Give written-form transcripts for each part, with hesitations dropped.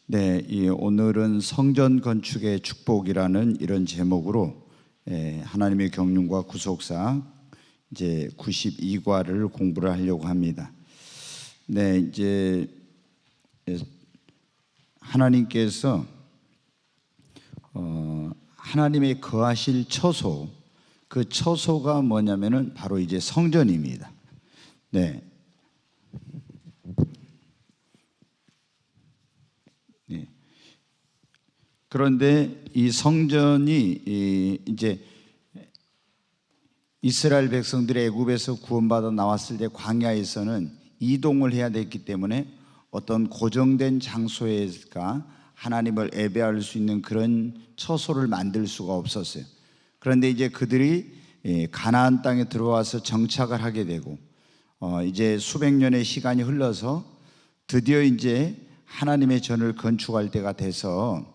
네, 오늘은 성전 건축의 축복이라는 이런 제목으로 하나님의 경륜과 구속사 이제 92과를 공부를 하려고 합니다. 네, 이제 하나님께서 하나님의 거하실 처소, 그 처소가 뭐냐면은 바로 이제 성전입니다. 네. 그런데 이 성전이 이제 이스라엘 백성들이 애굽에서 구원받아 나왔을 때 광야에서는 이동을 해야 됐기 때문에 어떤 고정된 장소에가 하나님을 예배할 수 있는 그런 처소를 만들 수가 없었어요. 그런데 이제 그들이 가나안 땅에 들어와서 정착을 하게 되고 이제 수백 년의 시간이 흘러서 드디어 이제 하나님의 전을 건축할 때가 돼서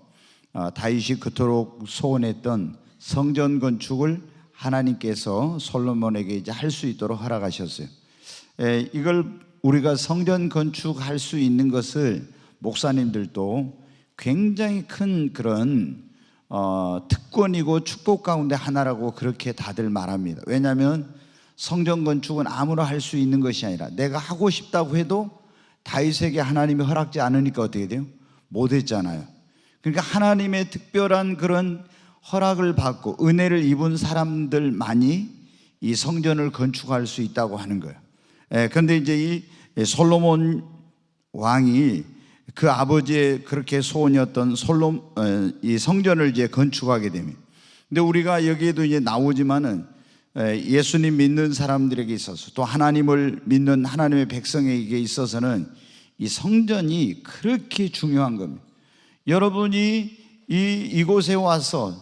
다윗이 그토록 소원했던 성전 건축을 하나님께서 솔로몬에게 이제 할 수 있도록 허락하셨어요. 이걸 우리가 성전 건축할 수 있는 것을 목사님들도 굉장히 큰 그런 특권이고 축복 가운데 하나라고 그렇게 다들 말합니다. 왜냐하면 성전 건축은 아무나 할 수 있는 것이 아니라 내가 하고 싶다고 해도 다윗에게 하나님이 허락지 않으니까 어떻게 돼요? 못했잖아요. 그러니까 하나님의 특별한 그런 허락을 받고 은혜를 입은 사람들만이 이 성전을 건축할 수 있다고 하는 거예요. 그런데 이제 이 솔로몬 왕이 그 아버지의 그렇게 소원이었던 이 성전을 이제 건축하게 됩니다. 근데 우리가 여기에도 이제 나오지만은 예수님 믿는 사람들에게 있어서 또 하나님을 믿는 하나님의 백성에게 있어서는 이 성전이 그렇게 중요한 겁니다. 여러분이 이곳에 와서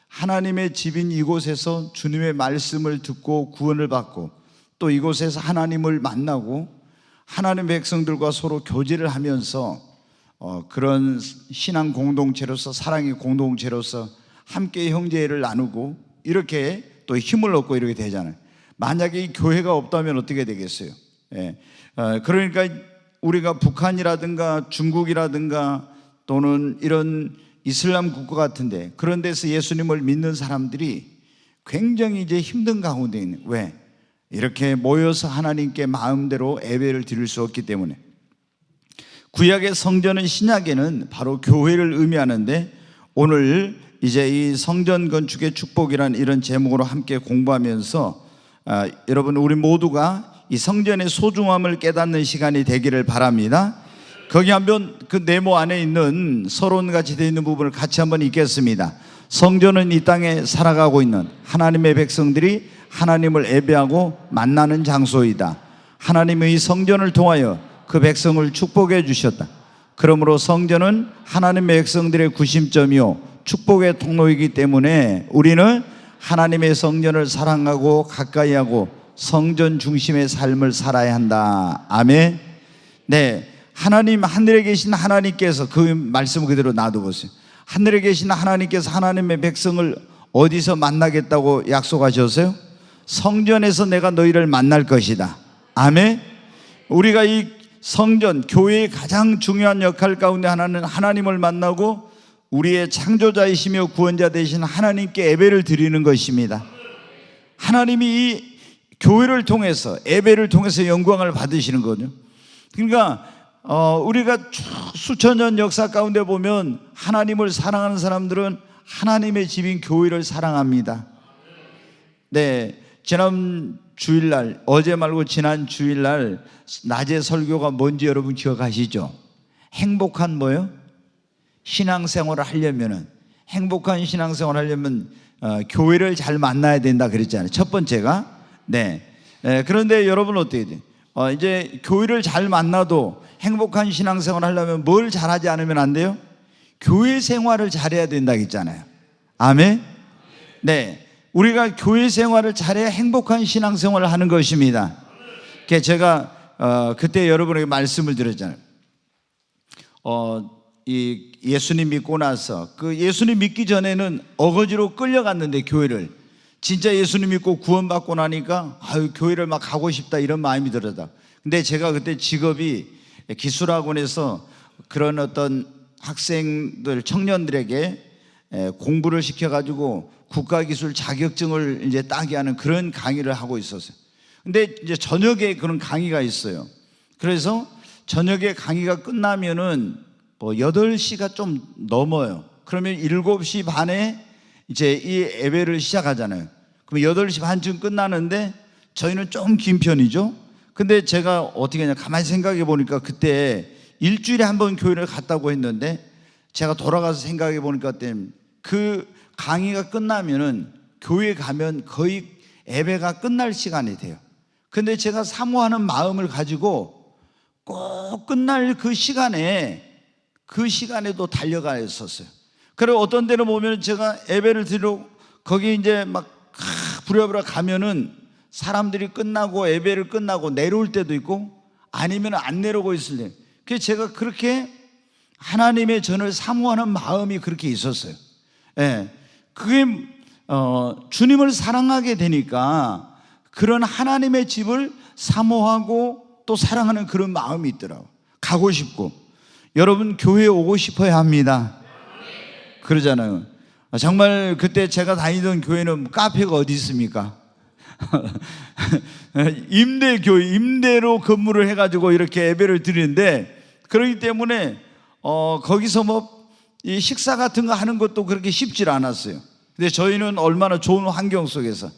하나님의 집인 이곳에서 주님의 말씀을 듣고 구원을 받고 또 이곳에서 하나님을 만나고 하나님 백성들과 서로 교제를 하면서 그런 신앙 공동체로서 사랑의 공동체로서 함께 형제를 나누고 이렇게 또 힘을 얻고 이렇게 되잖아요. 만약에 이 교회가 없다면 어떻게 되겠어요? 그러니까 우리가 북한이라든가 중국이라든가 또는 이런 이슬람 국가 같은데 그런 데서 예수님을 믿는 사람들이 굉장히 이제 힘든 가운데 있는, 왜? 이렇게 모여서 하나님께 마음대로 예배를 드릴 수 없기 때문에. 구약의 성전은 신약에는 바로 교회를 의미하는데 오늘 이제 이 성전 건축의 축복이라는 이런 제목으로 함께 공부하면서 여러분 우리 모두가 이 성전의 소중함을 깨닫는 시간이 되기를 바랍니다. 거기 한번 그 네모 안에 있는 서론같이 되어 있는 부분을 같이 한번 읽겠습니다. 성전은 이 땅에 살아가고 있는 하나님의 백성들이 하나님을 예배하고 만나는 장소이다. 하나님의 이 성전을 통하여 그 백성을 축복해 주셨다. 그러므로 성전은 하나님의 백성들의 구심점이요 축복의 통로이기 때문에 우리는 하나님의 성전을 사랑하고 가까이하고 성전 중심의 삶을 살아야 한다. 아멘. 네, 하나님, 하늘에 계신 하나님께서 그 말씀 그대로 놔두보세요. 하늘에 계신 하나님께서 하나님의 백성을 어디서 만나겠다고 약속하셨어요? 성전에서 내가 너희를 만날 것이다. 아멘. 우리가 이 성전, 교회의 가장 중요한 역할 가운데 하나는 하나님을 만나고 우리의 창조자이시며 구원자 되신 하나님께 예배를 드리는 것입니다. 하나님이 이 교회를 통해서 예배를 통해서 영광을 받으시는 거죠. 그러니까 우리가 수천 년 역사 가운데 보면 하나님을 사랑하는 사람들은 하나님의 집인 교회를 사랑합니다. 네, 지난 주일날, 어제 말고 지난 주일날 낮에 설교가 뭔지 여러분 기억하시죠? 행복한 뭐요? 신앙생활을 하려면은, 행복한 신앙생활을 하려면 교회를 잘 만나야 된다 그랬잖아요. 첫 번째가. 네. 그런데 여러분 어떻게 돼요? 이제 교회를 잘 만나도 행복한 신앙생활을 하려면 뭘 잘하지 않으면 안 돼요? 교회 생활을 잘해야 된다고 했잖아요. 아멘. 네, 우리가 교회 생활을 잘해야 행복한 신앙생활을 하는 것입니다. 제가 그때 여러분에게 말씀을 드렸잖아요. 이 예수님 믿고 나서 그 예수님 믿기 전에는 어거지로 끌려갔는데 교회를 진짜 예수님 믿고 구원받고 나니까 교회를 막 가고 싶다 이런 마음이 들었다. 근데 제가 그때 직업이 기술학원에서 그런 어떤 학생들, 청년들에게 공부를 시켜가지고 국가기술 자격증을 이제 따게 하는 그런 강의를 하고 있었어요. 근데 이제 저녁에 그런 강의가 있어요. 그래서 저녁에 강의가 끝나면은 뭐 8시가 좀 넘어요. 그러면 7시 반에 이제 이 예배를 시작하잖아요. 그럼 8시 반쯤 끝나는데 저희는 좀 긴 편이죠. 근데 제가 어떻게 하냐, 가만히 생각해 보니까 그때 일주일에 한 번 교회를 갔다고 했는데, 제가 돌아가서 생각해 보니까 그 강의가 끝나면은 교회 가면 거의 예배가 끝날 시간이 돼요. 근데 제가 사모하는 마음을 가지고 꼭 끝날 그 시간에도 달려가였었어요. 그리고 어떤 데는 보면 제가 예배를 드리러 거기 이제 막 부랴부랴 가면은 사람들이 끝나고 예배를 끝나고 내려올 때도 있고 아니면 안 내려오고 있을 때, 그래서 제가 그렇게 하나님의 전을 사모하는 마음이 그렇게 있었어요. 예, 그게 주님을 사랑하게 되니까 그런 하나님의 집을 사모하고 또 사랑하는 그런 마음이 있더라고요. 가고 싶고. 여러분 교회에 오고 싶어야 합니다. 그러잖아요. 정말 그때 제가 다니던 교회는 카페가 어디 있습니까? 임대로 근무를 해가지고 이렇게 예배를 드리는데, 그렇기 때문에 거기서 뭐 이 식사 같은 거 하는 것도 그렇게 쉽지 않았어요. 근데 저희는 얼마나 좋은 환경 속에서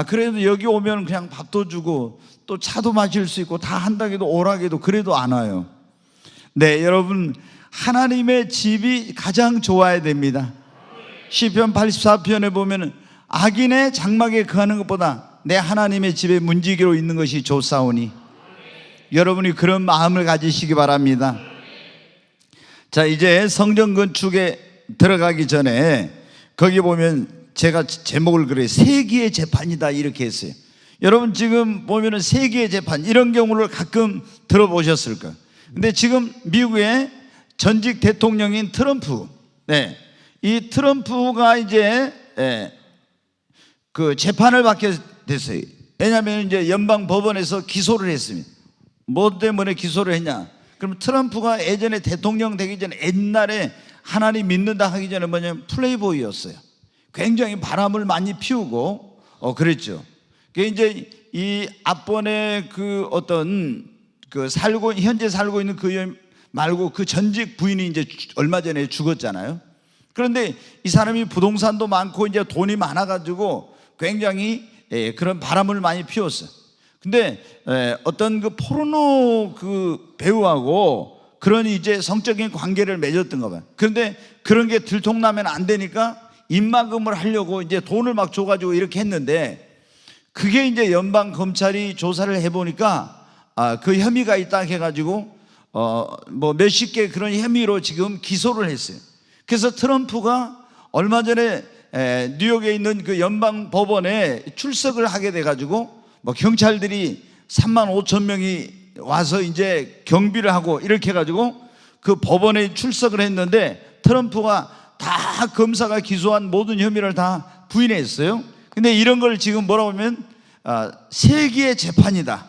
그래도 여기 오면 그냥 밥도 주고 또 차도 마실 수 있고 다 한다고 해도 오라고 해도 그래도 안 와요. 네, 여러분 하나님의 집이 가장 좋아야 됩니다. 시편 84편에 보면 악인의 장막에 거하는 것보다 내 하나님의 집에 문지기로 있는 것이 좋사오니, 여러분이 그런 마음을 가지시기 바랍니다. 자, 이제 성전 건축에 들어가기 전에 거기 보면 제가 제목을 그래요. 세기의 재판이다 이렇게 했어요. 여러분 지금 보면은 세기의 재판, 이런 경우를 가끔 들어보셨을 거예요. 근데 지금 미국의 전직 대통령인 트럼프, 이 트럼프가 이제 그 재판을 받게 됐어요. 왜냐하면 이제 연방 법원에서 기소를 했습니다. 뭐 때문에 기소를 했냐? 그럼 트럼프가 예전에 대통령 되기 전에 옛날에 하나님 믿는다 하기 전에 뭐냐면 플레이보이였어요. 굉장히 바람을 많이 피우고 그랬죠. 그 이제 이 앞번에 그 어떤 그 현재 살고 있는 그 말고 그 전직 부인이 이제 얼마 전에 죽었잖아요. 그런데 이 사람이 부동산도 많고 이제 돈이 많아가지고 굉장히 그런 바람을 많이 피웠어요. 근데 어떤 그 포르노 그 배우하고 그런 이제 성적인 관계를 맺었던가 봐요. 그런데 그런 게 들통나면 안 되니까 입막음을 하려고 이제 돈을 막 줘가지고 이렇게 했는데, 그게 이제 연방 검찰이 조사를 해보니까 그 혐의가 있다 해가지고 뭐 몇십 개 그런 혐의로 지금 기소를 했어요. 그래서 트럼프가 얼마 전에 뉴욕에 있는 그 연방 법원에 출석을 하게 돼가지고 뭐 경찰들이 3만 5천 명이 와서 이제 경비를 하고 이렇게 해가지고 그 법원에 출석을 했는데, 트럼프가 다 검사가 기소한 모든 혐의를 다 부인했어요. 근데 이런 걸 지금 뭐라고 하면 세기의 재판이다.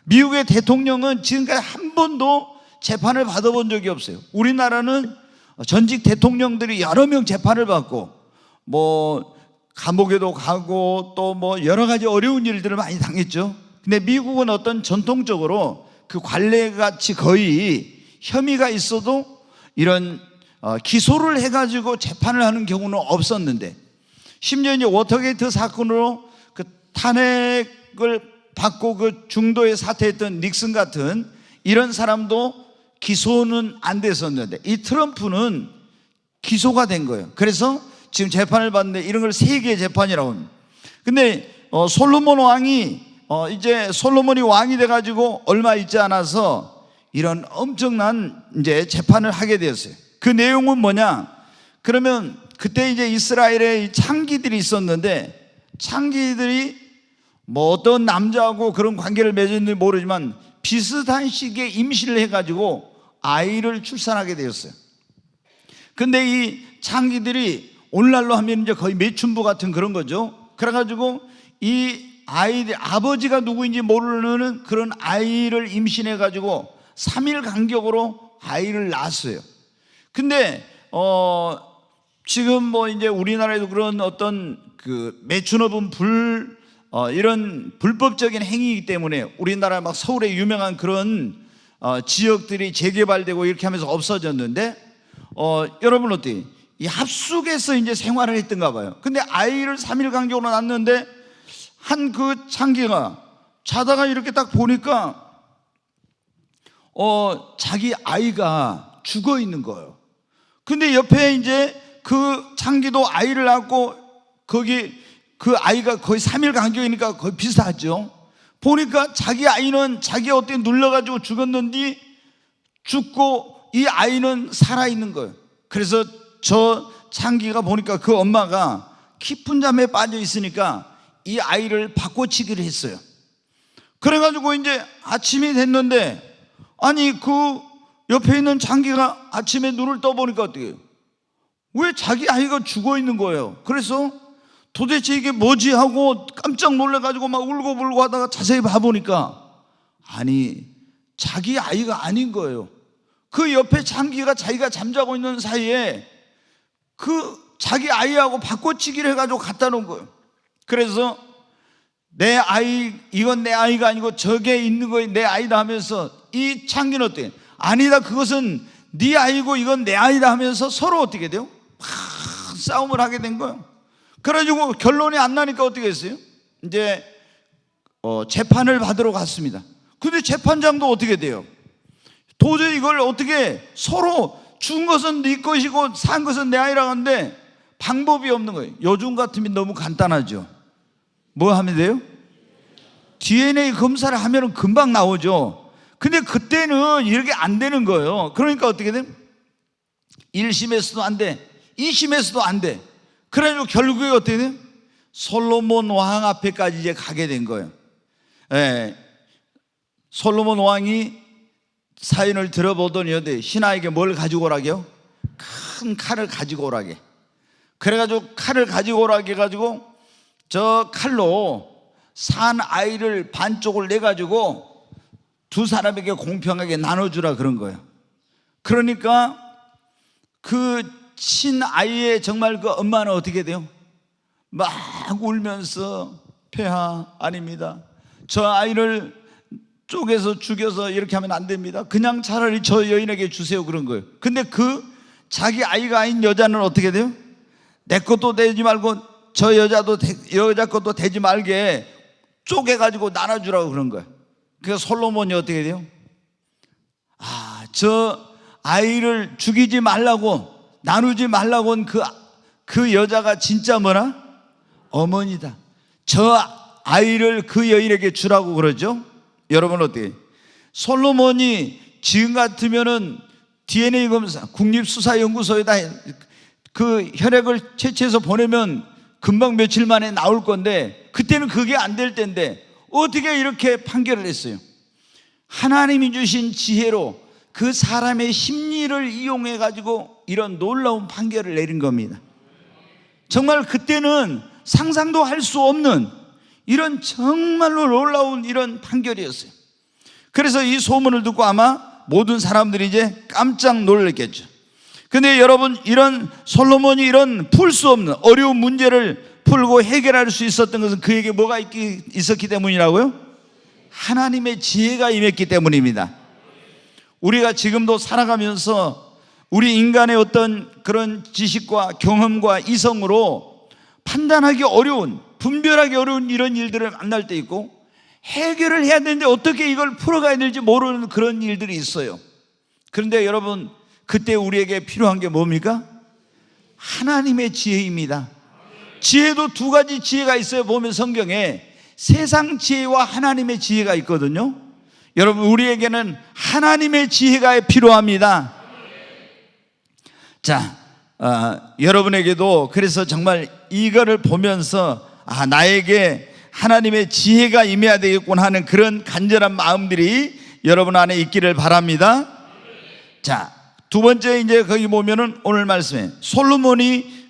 미국의 대통령은 지금까지 한 번도 재판을 받아본 적이 없어요. 우리나라는 전직 대통령들이 여러 명 재판을 받고 뭐 감옥에도 가고 또 뭐 여러 가지 어려운 일들을 많이 당했죠. 근데 미국은 어떤 전통적으로 그 관례같이 거의 혐의가 있어도 이런 기소를 해가지고 재판을 하는 경우는 없었는데, 심지어 이제 워터게이트 사건으로 그 탄핵을 받고 그 중도에 사퇴했던 닉슨 같은 이런 사람도 기소는 안 됐었는데, 이 트럼프는 기소가 된 거예요. 그래서 지금 재판을 받는데 이런 걸 세계의 재판이라고 합니다. 근데 솔로몬 왕이 이제 솔로몬이 왕이 돼가지고 얼마 있지 않아서 이런 엄청난 이제 재판을 하게 되었어요. 그 내용은 뭐냐? 그러면 그때 이제 이스라엘에 창기들이 있었는데, 창기들이 뭐 어떤 남자하고 그런 관계를 맺었는지 모르지만 비슷한 시기에 임신을 해가지고 아이를 출산하게 되었어요. 근데 이 창기들이 오늘날로 하면 이제 거의 매춘부 같은 그런 거죠. 그래가지고 이 아이들 아버지가 누구인지 모르는 그런 아이를 임신해가지고 3일 간격으로 아이를 낳았어요. 근데 지금 뭐 이제 우리나라에도 그런 어떤 그 매춘업은 이런 불법적인 행위이기 때문에 우리나라 막 서울에 유명한 그런 지역들이 재개발되고 이렇게 하면서 없어졌는데 여러분 어때요? 이 합숙에서 이제 생활을 했던가 봐요. 근데 아이를 3일 간격으로 낳았는데 한 그 장기가 자다가 이렇게 딱 보니까 자기 아이가 죽어 있는 거예요. 근데 옆에 이제 그 장기도 아이를 낳고 거기 그 아이가 거의 3일 간격이니까 거의 비슷하죠. 보니까 자기 아이는 자기 어떻게 눌러가지고 죽었는데 죽고 이 아이는 살아있는 거예요. 그래서 저 장기가 보니까 그 엄마가 깊은 잠에 빠져 있으니까 이 아이를 바꿔치기를 했어요. 그래가지고 이제 아침이 됐는데 아니 그 옆에 있는 장기가 아침에 눈을 떠보니까 어떻게 해요? 왜 자기 아이가 죽어 있는 거예요. 그래서 도대체 이게 뭐지 하고 깜짝 놀라가지고 막 울고불고 하다가 자세히 봐보니까 아니 자기 아이가 아닌 거예요. 그 옆에 장기가 자기가 잠자고 있는 사이에 그 자기 아이하고 바꿔치기를 해가지고 갖다 놓은 거예요. 그래서 내 아이, 이건 내 아이가 아니고 저게 있는 거에 내 아이다 하면서 이 장기는 어때요? 아니다, 그것은 네 아이고 이건 내 아이다 하면서 서로 어떻게 돼요? 막 싸움을 하게 된 거예요. 그래가지고 결론이 안 나니까 어떻게 했어요? 이제 재판을 받으러 갔습니다. 근데 재판장도 어떻게 돼요? 도저히 이걸 어떻게 서로 준 것은 네 것이고 산 것은 내 아이라고 하는데 방법이 없는 거예요. 요즘 같으면 너무 간단하죠. 뭐 하면 돼요? DNA 검사를 하면 금방 나오죠. 근데 그때는 이렇게 안 되는 거예요. 그러니까 어떻게 돼요? 1심에서도 안 돼, 2심에서도 안 돼. 그래가지고 결국에 어떻게 돼요? 솔로몬 왕 앞에까지 이제 가게 된 거예요. 솔로몬 왕이 사연을 들어보더니 어디 신하에게 뭘 가지고 오라게요? 큰 칼을 가지고 오라게. 그래가지고 칼을 가지고 오라게 해가지고 저 칼로 산 아이를 반쪽을 내가지고 두 사람에게 공평하게 나눠주라 그런 거예요. 그러니까 그 친아이의 정말 그 엄마는 어떻게 돼요? 막 울면서 폐하 아닙니다. 저 아이를 쪼개서 죽여서 이렇게 하면 안 됩니다. 그냥 차라리 저 여인에게 주세요 그런 거예요. 근데 그 자기 아이가 아닌 여자는 어떻게 돼요? 내 것도 되지 말고 저 여자 것도 되지 말게 쪼개가지고 나눠주라고 그런 거예요. 그래서 솔로몬이 어떻게 돼요? 저 아이를 죽이지 말라고 나누지 말라고 한 그 여자가 진짜 뭐라? 어머니다. 저 아이를 그 여인에게 주라고 그러죠. 여러분 어때요? 솔로몬이 지금 같으면은 DNA 검사 국립수사연구소에다 그 혈액을 채취해서 보내면 금방 며칠 만에 나올 건데 그때는 그게 안 될 텐데 어떻게 이렇게 판결을 했어요? 하나님이 주신 지혜로 그 사람의 심리를 이용해 가지고 이런 놀라운 판결을 내린 겁니다. 정말 그때는 상상도 할 수 없는 이런 정말로 놀라운 이런 판결이었어요. 그래서 이 소문을 듣고 아마 모든 사람들이 이제 깜짝 놀랐겠죠. 근데 여러분, 이런 솔로몬이 이런 풀 수 없는 어려운 문제를 풀고 해결할 수 있었던 것은 그에게 뭐가 있었기 때문이라고요? 하나님의 지혜가 임했기 때문입니다. 우리가 지금도 살아가면서 우리 인간의 어떤 그런 지식과 경험과 이성으로 판단하기 어려운, 분별하기 어려운 이런 일들을 만날 때 있고 해결을 해야 되는데 어떻게 이걸 풀어가야 될지 모르는 그런 일들이 있어요. 그런데 여러분, 그때 우리에게 필요한 게 뭡니까? 하나님의 지혜입니다. 지혜도 두 가지 지혜가 있어요. 보면 성경에 세상 지혜와 하나님의 지혜가 있거든요. 여러분, 우리에게는 하나님의 지혜가 필요합니다. 자, 여러분에게도 그래서 정말 이거를 보면서 나에게 하나님의 지혜가 임해야 되겠구나 하는 그런 간절한 마음들이 여러분 안에 있기를 바랍니다. 자, 두 번째 이제 거기 보면은 오늘 말씀에 솔로몬이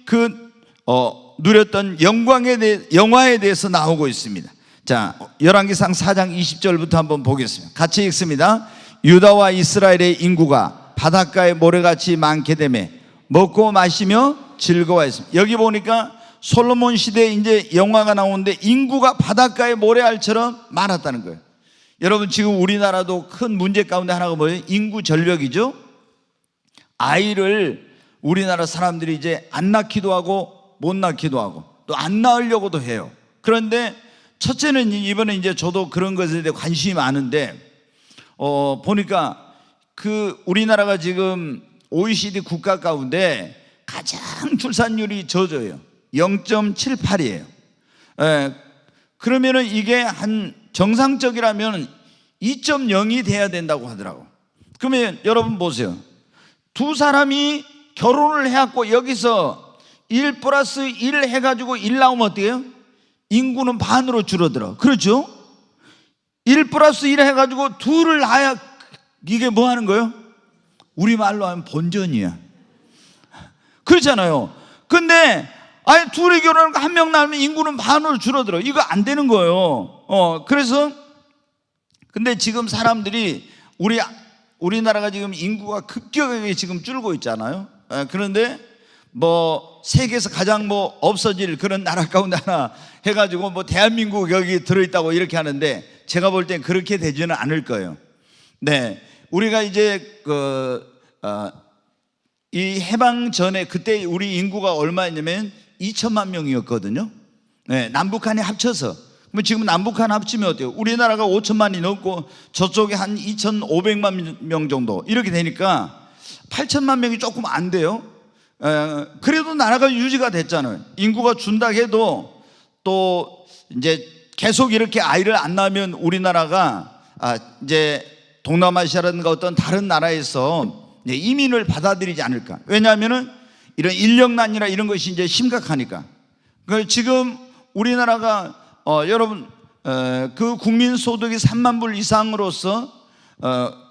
누렸던 영화에 대해서 나오고 있습니다. 자, 열왕기상 4장 20절부터 한번 보겠습니다. 같이 읽습니다. 유다와 이스라엘의 인구가 바닷가에 모래같이 많게 되매 먹고 마시며 즐거워했습니다. 여기 보니까 솔로몬 시대에 이제 영화가 나오는데 인구가 바닷가의 모래알처럼 많았다는 거예요. 여러분, 지금 우리나라도 큰 문제 가운데 하나가 뭐예요? 인구 절벽이죠. 아이를 우리나라 사람들이 이제 안 낳기도 하고 못 낳기도 하고 또 안 낳으려고도 해요. 그런데 첫째는 이번에 이제 저도 그런 것에 대해 관심이 많은데 보니까 그 우리나라가 지금 OECD 국가 가운데 가장 출산율이 저조해요. 0.78이에요. 그러면은 이게 한 정상적이라면 2.0이 돼야 된다고 하더라고. 그러면 여러분 보세요. 두 사람이 결혼을 해갖고 여기서 1 플러스 1 해가지고 1 나오면 어떻게 해요? 인구는 반으로 줄어들어. 그렇죠? 1 플러스 1 해가지고 둘을 낳아야 이게 뭐 하는 거예요? 우리말로 하면 본전이야. 그렇잖아요. 근데 아니 둘이 결혼하고 한 명 낳으면 인구는 반으로 줄어들어. 이거 안 되는 거예요. 그래서 근데 지금 사람들이 우리나라가 지금 인구가 급격하게 지금 줄고 있잖아요. 그런데 뭐 세계에서 가장 뭐 없어질 그런 나라 가운데 하나 해가지고 뭐 대한민국 여기 들어있다고 이렇게 하는데 제가 볼 땐 그렇게 되지는 않을 거예요. 네, 우리가 이제 이 해방 전에 그때 우리 인구가 얼마였냐면 2천만 명이었거든요. 네, 남북한이 합쳐서. 그럼 지금 남북한 합치면 어때요? 우리나라가 5천만이 넘고 저쪽에 한 2,500만 명 정도 이렇게 되니까 8천만 명이 조금 안 돼요. 그래도 나라가 유지가 됐잖아요. 인구가 준다 해도 또 이제 계속 이렇게 아이를 안 낳으면 우리나라가 이제 동남아시아라든가 어떤 다른 나라에서 이제 이민을 받아들이지 않을까. 왜냐하면은 이런 인력난이나 이런 것이 이제 심각하니까. 그래서 지금 우리나라가 여러분 그 국민 소득이 3만 불 이상으로서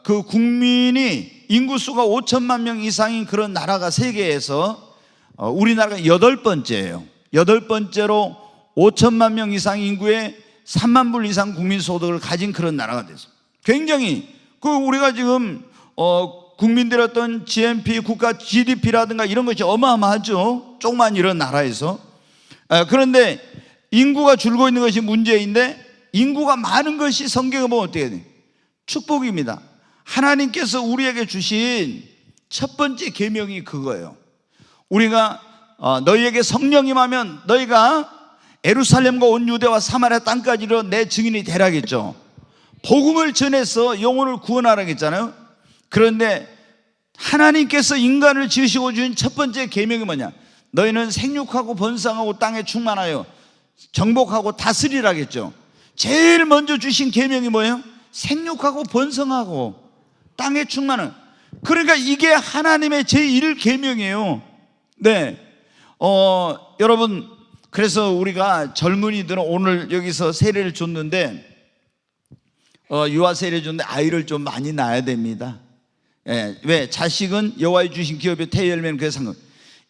그 국민이 인구수가 5천만 명 이상인 그런 나라가 세계에서 우리나라가 8번째예요. 8번째로 5천만 명 이상 인구의 3만 불 이상 국민 소득을 가진 그런 나라가 됐어요. 굉장히 우리가 지금 국민들의 어떤 GNP, 국가 GDP라든가 이런 것이 어마어마하죠. 조그만 이런 나라에서. 그런데 인구가 줄고 있는 것이 문제인데 인구가 많은 것이 성경에 보면 어떻게 돼요? 축복입니다. 하나님께서 우리에게 주신 첫 번째 계명이 그거예요. 우리가 너희에게 성령이 임하면 너희가 예루살렘과 온 유대와 사마리아 땅까지로 내 증인이 되라겠죠. 복음을 전해서 영혼을 구원하라겠잖아요. 그런데 하나님께서 인간을 지으시고 주신 첫 번째 계명이 뭐냐? 너희는 생육하고 번성하고 땅에 충만하여 정복하고 다스리라겠죠. 제일 먼저 주신 계명이 뭐예요? 생육하고 번성하고 땅에 충만한. 그러니까 이게 하나님의 제1계명이에요. 네, 여러분, 그래서 우리가 젊은이들은 오늘 여기서 세례를 줬는데 유아 세례 줬는데 아이를 좀 많이 낳아야 됩니다. 왜? 자식은 여호와의 주신 기업의 태열매는 그래서 상관.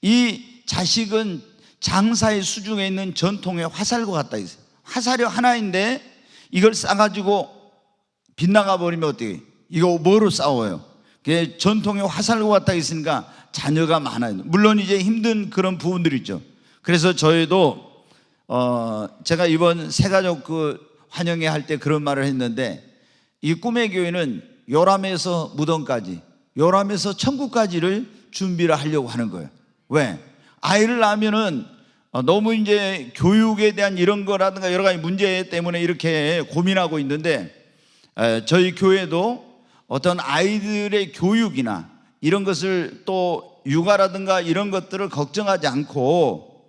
이 자식은 장사의 수중에 있는 전통의 화살과 같다 했어요. 화살이 하나인데 이걸 싸가지고 빗나가 버리면 어떻게? 이거 뭐로 싸워요? 그게 전통의 화살과 같다 했으니까 자녀가 많아요. 물론 이제 힘든 그런 부분들이 있죠. 그래서 저희도 제가 이번 새가족 환영회 할 때 그런 말을 했는데 이 꿈의 교회는 요람에서 무덤까지, 요람에서 천국까지를 준비를 하려고 하는 거예요. 왜? 아이를 낳으면은 너무 이제 교육에 대한 이런 거라든가 여러 가지 문제 때문에 이렇게 고민하고 있는데 저희 교회도 어떤 아이들의 교육이나 이런 것을 또 육아라든가 이런 것들을 걱정하지 않고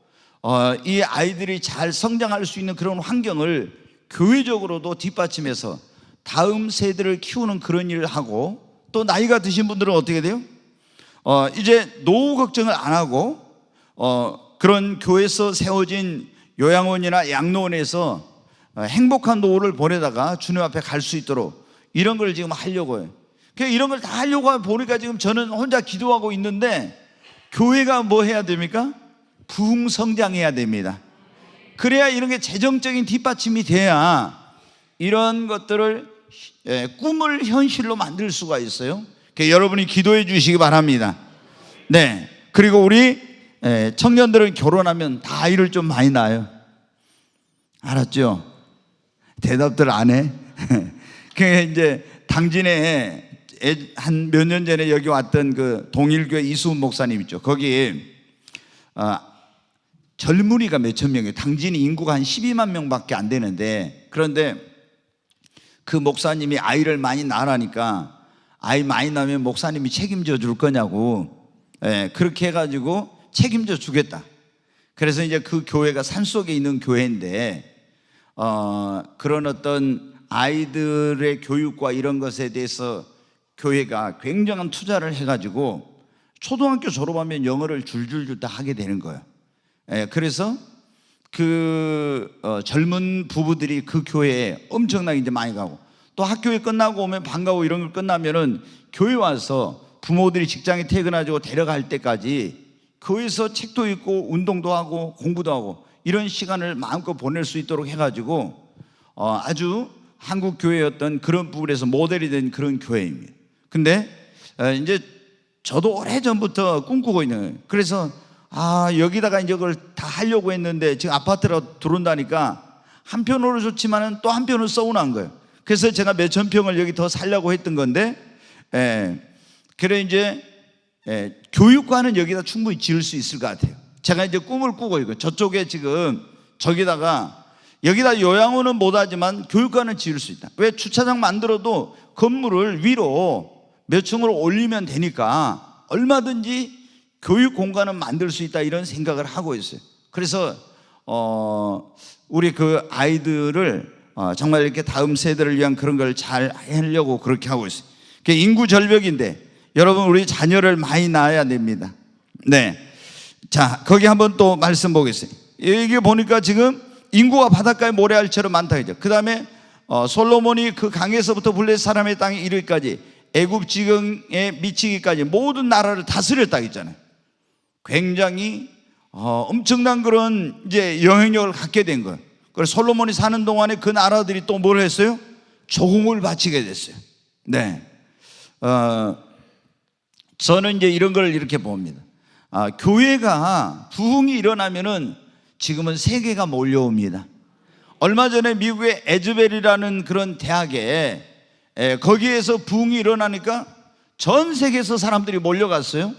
이 아이들이 잘 성장할 수 있는 그런 환경을 교회적으로도 뒷받침해서 다음 세대를 키우는 그런 일을 하고, 또 나이가 드신 분들은 어떻게 돼요? 이제 노후 걱정을 안 하고 그런 교회에서 세워진 요양원이나 양로원에서 행복한 노후를 보내다가 주님 앞에 갈 수 있도록 이런 걸 지금 하려고 해요. 이런 걸 다 하려고 보니까 지금 저는 혼자 기도하고 있는데 교회가 뭐 해야 됩니까? 부흥성장해야 됩니다. 그래야 이런 게 재정적인 뒷받침이 돼야 이런 것들을 꿈을 현실로 만들 수가 있어요. 여러분이 기도해 주시기 바랍니다. 네. 그리고 우리 청년들은 결혼하면 다 아이를 좀 많이 낳아요. 알았죠? 대답들 안 해? 그 이제 당진에 한 몇 년 전에 여기 왔던 그 동일교회 이수훈 목사님 있죠. 거기 젊은이가 몇천 명이에요. 당진이 인구가 한 12만 명밖에 안 되는데, 그런데 그 목사님이 아이를 많이 낳으라니까 아이 많이 낳으면 목사님이 책임져 줄 거냐고, 그렇게 해가지고 책임져 주겠다. 그래서 이제 그 교회가 산속에 있는 교회인데 그런 어떤 아이들의 교육과 이런 것에 대해서 교회가 굉장한 투자를 해가지고 초등학교 졸업하면 영어를 줄줄줄 다 하게 되는 거예요. 그래서 그 젊은 부부들이 그 교회에 엄청나게 이제 많이 가고, 또 학교에 끝나고 오면 방과후 이런 걸 끝나면은 교회 와서 부모들이 직장에 퇴근하고 데려갈 때까지 교회에서 책도 읽고 운동도 하고 공부도 하고 이런 시간을 마음껏 보낼 수 있도록 해가지고 아주 한국 교회의 어떤 그런 부분에서 모델이 된 그런 교회입니다. 근데 이제 저도 오래전부터 꿈꾸고 있는 거예요. 그래서 여기다가 이제 그걸 다 하려고 했는데 지금 아파트로 들어온다니까 한편으로 좋지만은 또 한편으로 서운한 거예요. 그래서 제가 몇천 평을 여기 더 살려고 했던 건데, 그래 이제 교육관은 여기다 충분히 지을 수 있을 것 같아요. 제가 이제 꿈을 꾸고 있고, 저쪽에 지금 여기다 요양원은 못하지만 교육관은 지을 수 있다. 왜? 주차장 만들어도 건물을 위로 몇 층으로 올리면 되니까 얼마든지 교육 공간은 만들 수 있다, 이런 생각을 하고 있어요. 그래서 우리 그 아이들을 정말 이렇게 다음 세대를 위한 그런 걸 잘 하려고 그렇게 하고 있어요. 그게 인구 절벽인데 여러분, 우리 자녀를 많이 낳아야 됩니다. 네. 자, 거기 한번 또 말씀 보겠어요. 여기 보니까 지금 인구가 바닷가에 모래알처럼 많다 그죠. 그 다음에 솔로몬이 그 강에서부터 블레셋 사람의 땅에 이르기까지 애굽 지경에 미치기까지 모든 나라를 다스렸다 했잖아요. 굉장히 엄청난 그런 이제 영향력을 갖게 된 거예요. 그래서 솔로몬이 사는 동안에 그 나라들이 또 뭘 했어요? 조공을 바치게 됐어요. 네. 저는 이제 이런 걸 이렇게 봅니다. 교회가 부흥이 일어나면은 지금은 세계가 몰려옵니다. 얼마 전에 미국의 에즈벨이라는 그런 대학에 거기에서 부흥이 일어나니까 전 세계에서 사람들이 몰려갔어요.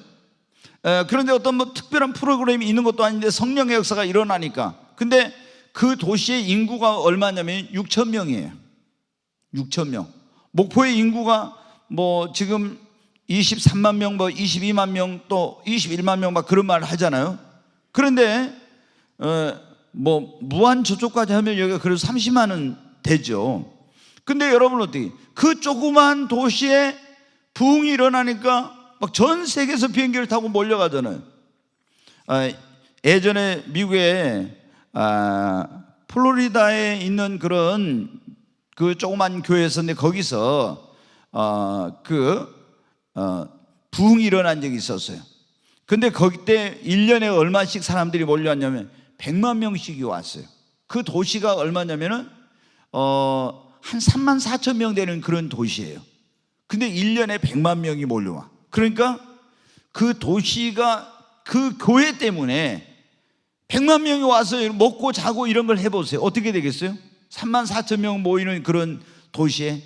그런데 어떤 뭐 특별한 프로그램이 있는 것도 아닌데 성령의 역사가 일어나니까. 근데 그 도시의 인구가 얼마냐면 6천 명이에요. 6천 명. 목포의 인구가 뭐 지금 23만 명, 뭐 22만 명, 또 21만 명 막 그런 말을 하잖아요. 그런데 뭐 무한 저쪽까지 하면 여기가 그래도 30만은 되죠. 근데 여러분 어떻게, 그 조그만 도시에 부흥이 일어나니까 막 전 세계에서 비행기를 타고 몰려가잖아요. 예전에 미국에 플로리다에 있는 그런 그 조그만 교회였었는데 거기서 부흥이 일어난 적이 있었어요. 근데 거기 때 1년에 얼마씩 사람들이 몰려왔냐면 100만 명씩이 왔어요. 그 도시가 얼마냐면은 한 3만 4천 명 되는 그런 도시예요. 근데 1년에 100만 명이 몰려와. 그러니까 그 도시가 그 교회 때문에 100만 명이 와서 먹고 자고 이런 걸 해보세요. 어떻게 되겠어요? 3만 4천 명 모이는 그런 도시에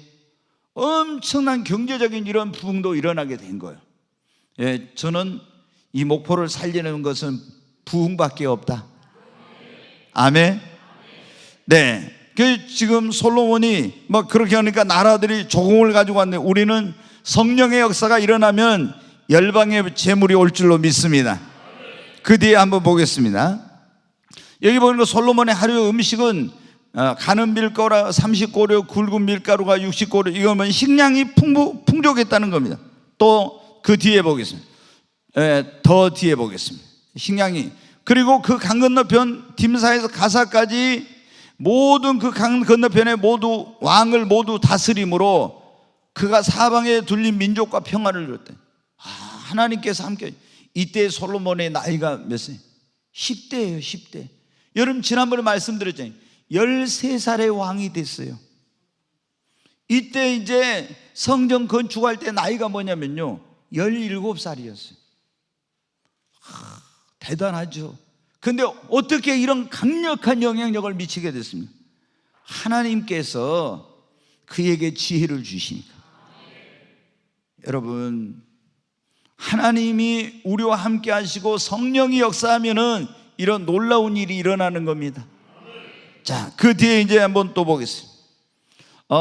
엄청난 경제적인 이런 부흥도 일어나게 된 거예요. 저는 이 목포를 살리는 것은 부흥밖에 없다. 아멘. 네. 지금 솔로몬이 막 그렇게 하니까 나라들이 조공을 가지고 왔는데, 우리는 성령의 역사가 일어나면 열방의 재물이 올 줄로 믿습니다. 그 뒤에 한번 보겠습니다. 여기 보니까 솔로몬의 하루 음식은 가는 밀가루가 30고려, 굵은 밀가루가 60고려, 이거는 식량이 풍족했다는 겁니다. 또 그 뒤에 보겠습니다. 더 뒤에 보겠습니다. 식량이, 그리고 그 강 건너편 딤사에서 가사까지 모든 그 강 건너편에 모두 왕을 모두 다스림으로 그가 사방에 둘린 민족과 평화를 이뤘대. 하나님께서 함께. 이때 솔로몬의 나이가 몇 살? 10대예요 10대. 여러분 지난번에 말씀드렸잖아요. 13살의 왕이 됐어요. 이때 이제 성전 건축할 때 나이가 뭐냐면요, 17살이었어요. 대단하죠. 근데 어떻게 이런 강력한 영향력을 미치게 됐습니까? 하나님께서 그에게 지혜를 주시니까. 여러분, 하나님이 우리와 함께 하시고 성령이 역사하면은 이런 놀라운 일이 일어나는 겁니다. 자, 그 뒤에 이제 한번 또 보겠습니다.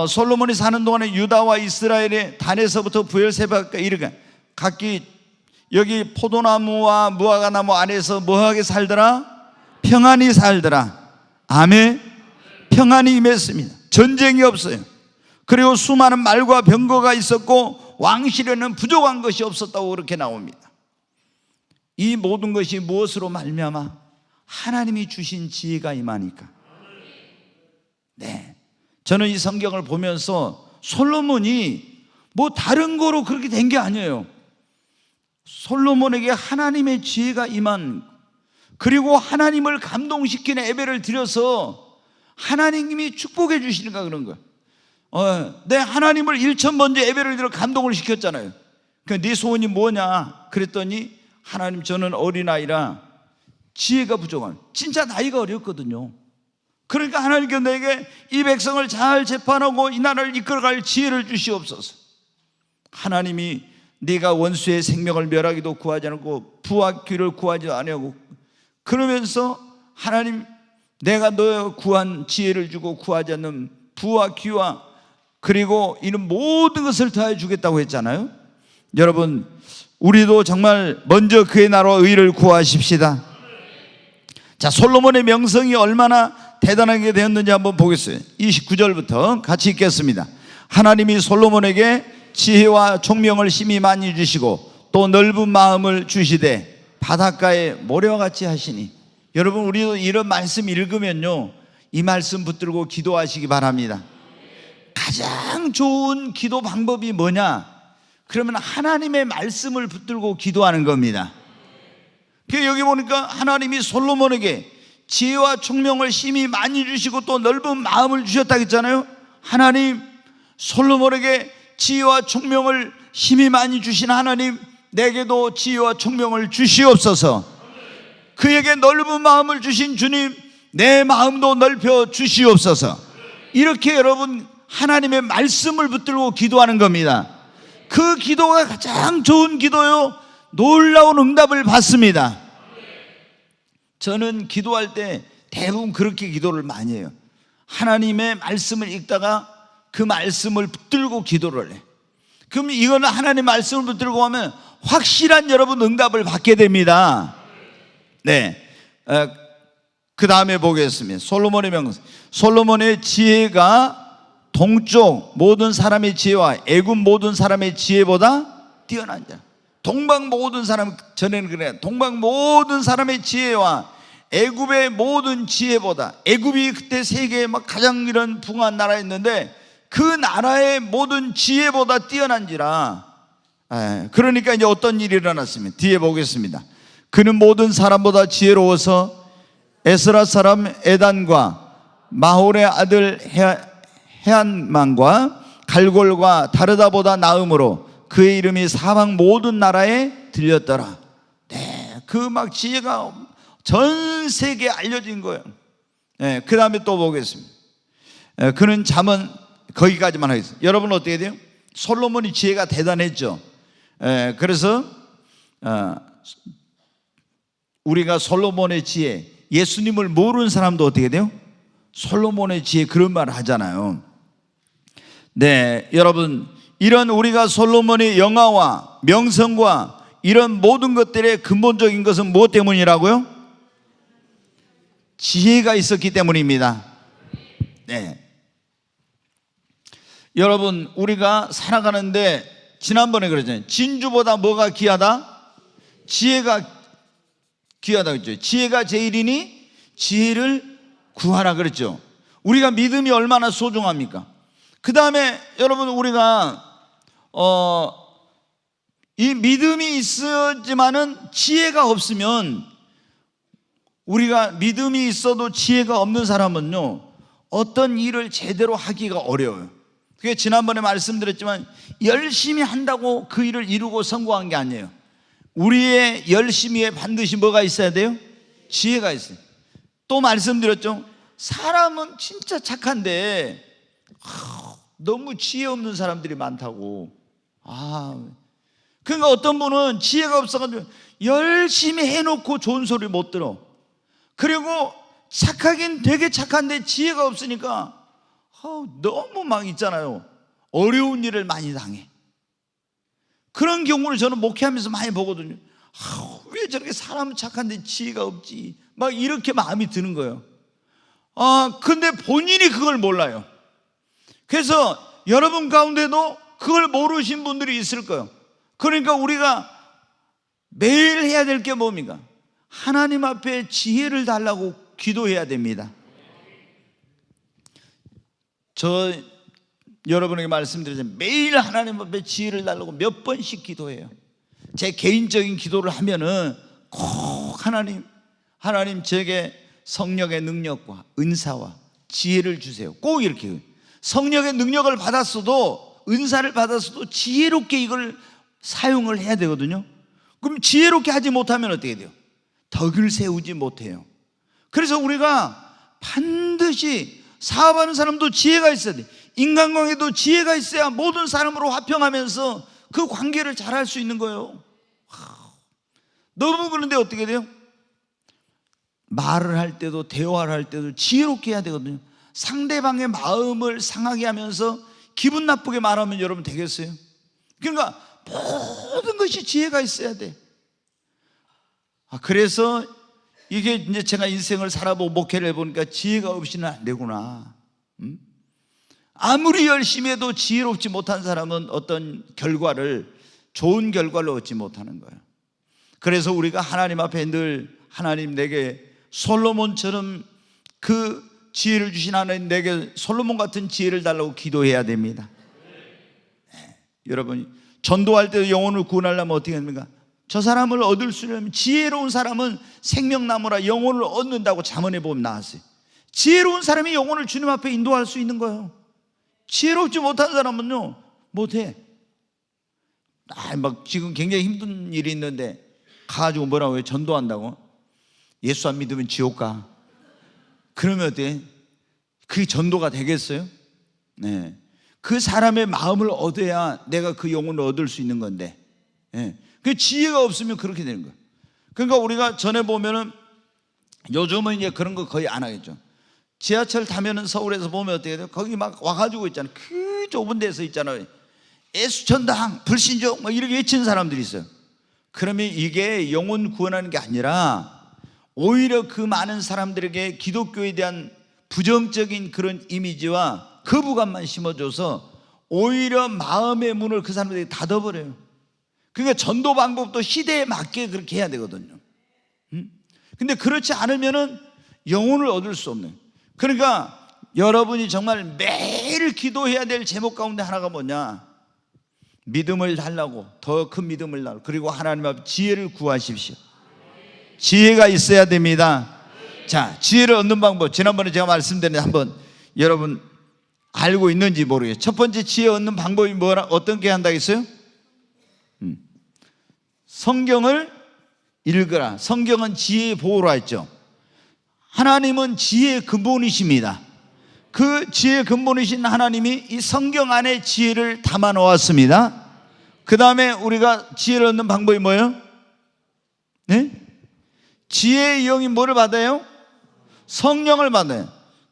솔로몬이 사는 동안에 유다와 이스라엘의 단에서부터 브엘세바까지 이르게 각기 여기 포도나무와 무화과나무 안에서 뭐하게 살더라? 평안히 살더라. 아멘. 평안이 임했습니다. 전쟁이 없어요. 그리고 수많은 말과 병거가 있었고 왕실에는 부족한 것이 없었다고 그렇게 나옵니다. 이 모든 것이 무엇으로 말미암아? 하나님이 주신 지혜가 임하니까. 네, 저는 이 성경을 보면서 솔로몬이 뭐 다른 거로 그렇게 된 게 아니에요. 솔로몬에게 하나님의 지혜가 임한, 그리고 하나님을 감동시키는 예배를 드려서 하나님이 축복해 주시니까 그런 거예요. 내 하나님을 1,000번째 예배를 드려 감동을 시켰잖아요. 네 소원이 뭐냐 그랬더니, 하나님 저는 어린아이라 지혜가 부족한, 진짜 나이가 어렸거든요. 그러니까 하나님께 내게 이 백성을 잘 재판하고 이 나라를 이끌어갈 지혜를 주시옵소서. 하나님이 네가 원수의 생명을 멸하기도 구하지 않고 부와 귀를 구하지도 아니하고, 그러면서 하나님 내가 너 구한 지혜를 주고 구하지 않는 부와 귀와 그리고 이는 모든 것을 더해 주겠다고 했잖아요. 여러분, 우리도 정말 먼저 그의 나라와 의를 구하십시다. 자, 솔로몬의 명성이 얼마나 대단하게 되었는지 한번 보겠어요. 29절부터 같이 읽겠습니다. 하나님이 솔로몬에게 지혜와 총명을 심히 많이 주시고 또 넓은 마음을 주시되 바닷가에 모래와 같이 하시니. 여러분, 우리도 이런 말씀 읽으면요, 이 말씀 붙들고 기도하시기 바랍니다. 가장 좋은 기도 방법이 뭐냐? 그러면 하나님의 말씀을 붙들고 기도하는 겁니다. 여기 보니까 하나님이 솔로몬에게 지혜와 총명을 심히 많이 주시고 또 넓은 마음을 주셨다고 했잖아요. 하나님, 솔로몬에게 지혜와 총명을 심히 많이 주신 하나님, 내게도 지혜와 총명을 주시옵소서. 그에게 넓은 마음을 주신 주님, 내 마음도 넓혀 주시옵소서. 이렇게 여러분, 하나님의 말씀을 붙들고 기도하는 겁니다. 그 기도가 가장 좋은 기도요, 놀라운 응답을 받습니다. 저는 기도할 때 대부분 그렇게 기도를 많이 해요. 하나님의 말씀을 읽다가 그 말씀을 붙들고 기도를 해. 그럼 이거는 하나님의 말씀을 붙들고 하면 확실한 여러분 응답을 받게 됩니다. 네, 그 다음에 보겠습니다. 솔로몬의 명성. 솔로몬의 지혜가 동쪽 모든 사람의 지혜와 애굽 모든 사람의 지혜보다 뛰어난 자. 동방 모든 사람, 전에는 그래요. 동방 모든 사람의 지혜와 애굽의 모든 지혜보다. 애굽이 그때 세계에 막 가장 이런 붕한 나라였는데 그 나라의 모든 지혜보다 뛰어난지라. 그러니까 이제 어떤 일이 일어났습니다. 뒤에 보겠습니다. 그는 모든 사람보다 지혜로워서 에스라 사람 에단과 마홀의 아들 헤한만과 갈골과 다르다보다 나음으로 그의 이름이 사방 모든 나라에 들렸더라. 네, 그 막 지혜가 전 세계에 알려진 거예요. 네, 그 다음에 또 보겠습니다. 그는 잠언, 거기까지만 하겠습니다. 여러분 어떻게 돼요? 솔로몬이 지혜가 대단했죠. 그래서 우리가 솔로몬의 지혜, 예수님을 모르는 사람도 어떻게 돼요? 솔로몬의 지혜, 그런 말 하잖아요. 네, 여러분, 이런 우리가 솔로몬의 영화와 명성과 이런 모든 것들의 근본적인 것은 무엇 때문이라고요? 지혜가 있었기 때문입니다. 네, 여러분, 우리가 살아가는데 지난번에 그랬잖아요. 진주보다 뭐가 귀하다? 지혜가 귀하다 그랬죠. 지혜가 제일이니 지혜를 구하라 그랬죠. 우리가 믿음이 얼마나 소중합니까? 그 다음에 여러분, 우리가 이 믿음이 있었지만은 지혜가 없으면, 우리가 믿음이 있어도 지혜가 없는 사람은요, 어떤 일을 제대로 하기가 어려워요. 그게 지난번에 말씀드렸지만 열심히 한다고 그 일을 이루고 성공한 게 아니에요. 우리의 열심히에 반드시 뭐가 있어야 돼요? 지혜가 있어요. 또 말씀드렸죠. 사람은 진짜 착한데 너무 지혜 없는 사람들이 많다고. 그러니까 어떤 분은 지혜가 없어가지고 열심히 해놓고 좋은 소리 못 들어. 그리고 착하긴 되게 착한데 지혜가 없으니까 너무 막 있잖아요. 어려운 일을 많이 당해. 그런 경우를 저는 목회하면서 많이 보거든요. 왜 저렇게 사람은 착한데 지혜가 없지? 막 이렇게 마음이 드는 거예요. 근데 본인이 그걸 몰라요. 그래서 여러분 가운데도 그걸 모르신 분들이 있을 거예요. 그러니까 우리가 매일 해야 될 게 뭡니까? 하나님 앞에 지혜를 달라고 기도해야 됩니다. 저 여러분에게 말씀드리자면 매일 하나님 앞에 지혜를 달라고 몇 번씩 기도해요. 제 개인적인 기도를 하면은 꼭 하나님 제게 성령의 능력과 은사와 지혜를 주세요. 꼭 이렇게 성령의 능력을 받았어도 은사를 받았어도 지혜롭게 이걸 사용을 해야 되거든요. 그럼 지혜롭게 하지 못하면 어떻게 돼요? 덕을 세우지 못해요. 그래서 우리가 반드시 사업하는 사람도 지혜가 있어야 돼. 인간관계도 지혜가 있어야 모든 사람으로 화평하면서 그 관계를 잘할 수 있는 거예요. 너무 그런데 어떻게 돼요? 말을 할 때도 대화를 할 때도 지혜롭게 해야 되거든요. 상대방의 마음을 상하게 하면서 기분 나쁘게 말하면 여러분 되겠어요? 그러니까 모든 것이 지혜가 있어야 돼. 그래서 이게 이제 제가 인생을 살아보고 목회를 해보니까 지혜가 없이는 안 되구나. 아무리 열심히 해도 지혜롭지 못한 사람은 어떤 결과를, 좋은 결과를 얻지 못하는 거예요. 그래서 우리가 하나님 앞에 늘 하나님 내게 솔로몬처럼 그 지혜를 주신 하나님 내게 솔로몬 같은 지혜를 달라고 기도해야 됩니다. 여러분 전도할 때도 영혼을 구원하려면 어떻게 합니까? 저 사람을 얻을 수 있으면 지혜로운 사람은 생명나무라 영혼을 얻는다고 잠언에 보면 나왔어요. 지혜로운 사람이 영혼을 주님 앞에 인도할 수 있는 거예요. 지혜롭지 못한 사람은요 못해. 막 지금 굉장히 힘든 일이 있는데 가가지고 뭐라고 해요? 전도한다고? 예수 안 믿으면 지옥 가. 그러면 어때? 그게 전도가 되겠어요? 네. 그 사람의 마음을 얻어야 내가 그 영혼을 얻을 수 있는 건데, 네. 그 지혜가 없으면 그렇게 되는 거예요. 그러니까 우리가 전에 보면은 요즘은 이제 그런 거 거의 안 하겠죠. 지하철 타면은 서울에서 보면 어떻게 돼요? 거기 막 와가지고 있잖아요. 그 좁은 데서 있잖아요. 애수천당, 불신종 뭐 이렇게 외치는 사람들이 있어요. 그러면 이게 영혼 구원하는 게 아니라 오히려 그 많은 사람들에게 기독교에 대한 부정적인 그런 이미지와 거부감만 심어줘서 오히려 마음의 문을 그 사람들이 닫아버려요. 그러니까 전도 방법도 시대에 맞게 그렇게 해야 되거든요. 근데 그렇지 않으면은 영혼을 얻을 수 없는. 그러니까 여러분이 정말 매일 기도해야 될 제목 가운데 하나가 뭐냐? 믿음을 달라고, 더 큰 믿음을 달라고, 그리고 하나님 앞에 지혜를 구하십시오. 지혜가 있어야 됩니다. 자, 지혜를 얻는 방법 지난번에 제가 말씀드렸는데 한번 여러분 알고 있는지 모르겠어요. 첫 번째 지혜 얻는 방법이 뭐라, 어떤 게 한다 했어요? 성경을 읽으라. 성경은 지혜의 보호라 했죠. 하나님은 지혜의 근본이십니다. 그 지혜의 근본이신 하나님이 이 성경 안에 지혜를 담아 놓았습니다. 그 다음에 우리가 지혜를 얻는 방법이 뭐예요? 네? 지혜의 영이 뭐를 받아요? 성령을 받아요.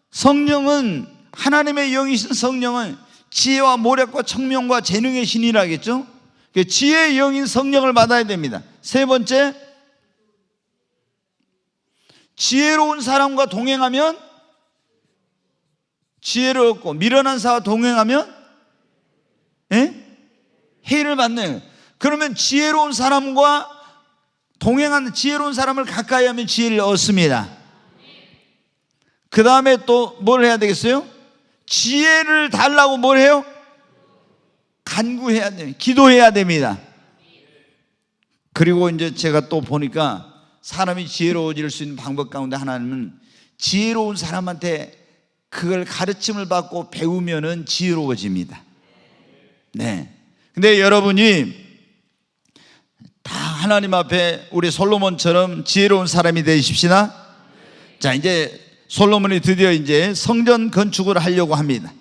성령은 하나님의 영이신 성령은 지혜와 모략과 청명과 재능의 신이라겠죠. 지혜의 영인 성령을 받아야 됩니다. 세 번째, 지혜로운 사람과 동행하면 지혜를 얻고 미련한 사람과 동행하면 해를 받는. 그러면 지혜로운 사람과 동행하는, 지혜로운 사람을 가까이 하면 지혜를 얻습니다. 그 다음에 또 뭘 해야 되겠어요? 지혜를 달라고 뭘 해요? 간구해야 돼요. 기도해야 됩니다. 그리고 이제 제가 또 보니까 사람이 지혜로워질 수 있는 방법 가운데 하나는 지혜로운 사람한테 그걸 가르침을 받고 배우면은 지혜로워집니다. 네. 근데 여러분이 다 하나님 앞에 우리 솔로몬처럼 지혜로운 사람이 되십시나. 자, 이제 솔로몬이 드디어 이제 성전 건축을 하려고 합니다.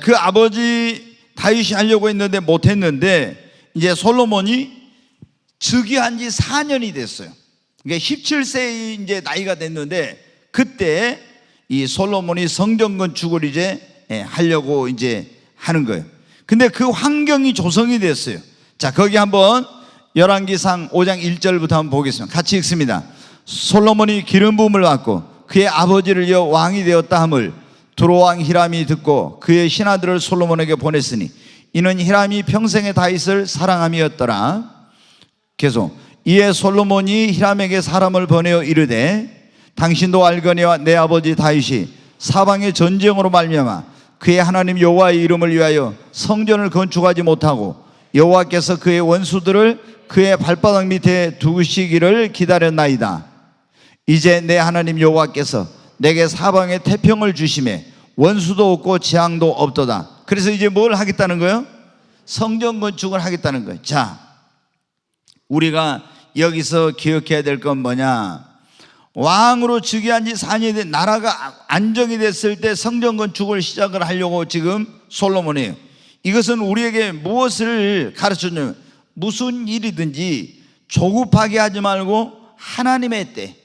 그 아버지 다윗이 하려고 했는데 못했는데 이제 솔로몬이 즉위한 지 4년이 됐어요. 그러니까 17세의 이제 나이가 됐는데 그때 이 솔로몬이 성전 건축을 이제 하려고 이제 하는 거예요. 근데 그 환경이 조성이 됐어요. 자, 거기 한번 열왕기상 5장 1절부터 한번 보겠습니다. 같이 읽습니다. 솔로몬이 기름 부음을 받고 그의 아버지를 이어 왕이 되었다 함을 두로왕 히람이 듣고 그의 신하들을 솔로몬에게 보냈으니 이는 히람이 평생에 다윗을 사랑함이었더라. 계속 이에 솔로몬이 히람에게 사람을 보내어 이르되 당신도 알거니와 내 아버지 다윗이 사방의 전쟁으로 말미암아 그의 하나님 여호와의 이름을 위하여 성전을 건축하지 못하고 여호와께서 그의 원수들을 그의 발바닥 밑에 두시기를 기다렸나이다. 이제 내 하나님 여호와께서 내게 사방에 태평을 주심에 원수도 없고 재앙도 없도다. 그래서 이제 뭘 하겠다는 거예요? 성전 건축을 하겠다는 거예요. 자, 우리가 여기서 기억해야 될 건 뭐냐? 왕으로 즉위한 지 4년이 된 나라가 안정이 됐을 때 성전 건축을 시작을 하려고 지금 솔로몬이에요. 이것은 우리에게 무엇을 가르쳐주냐면 무슨 일이든지 조급하게 하지 말고 하나님의 때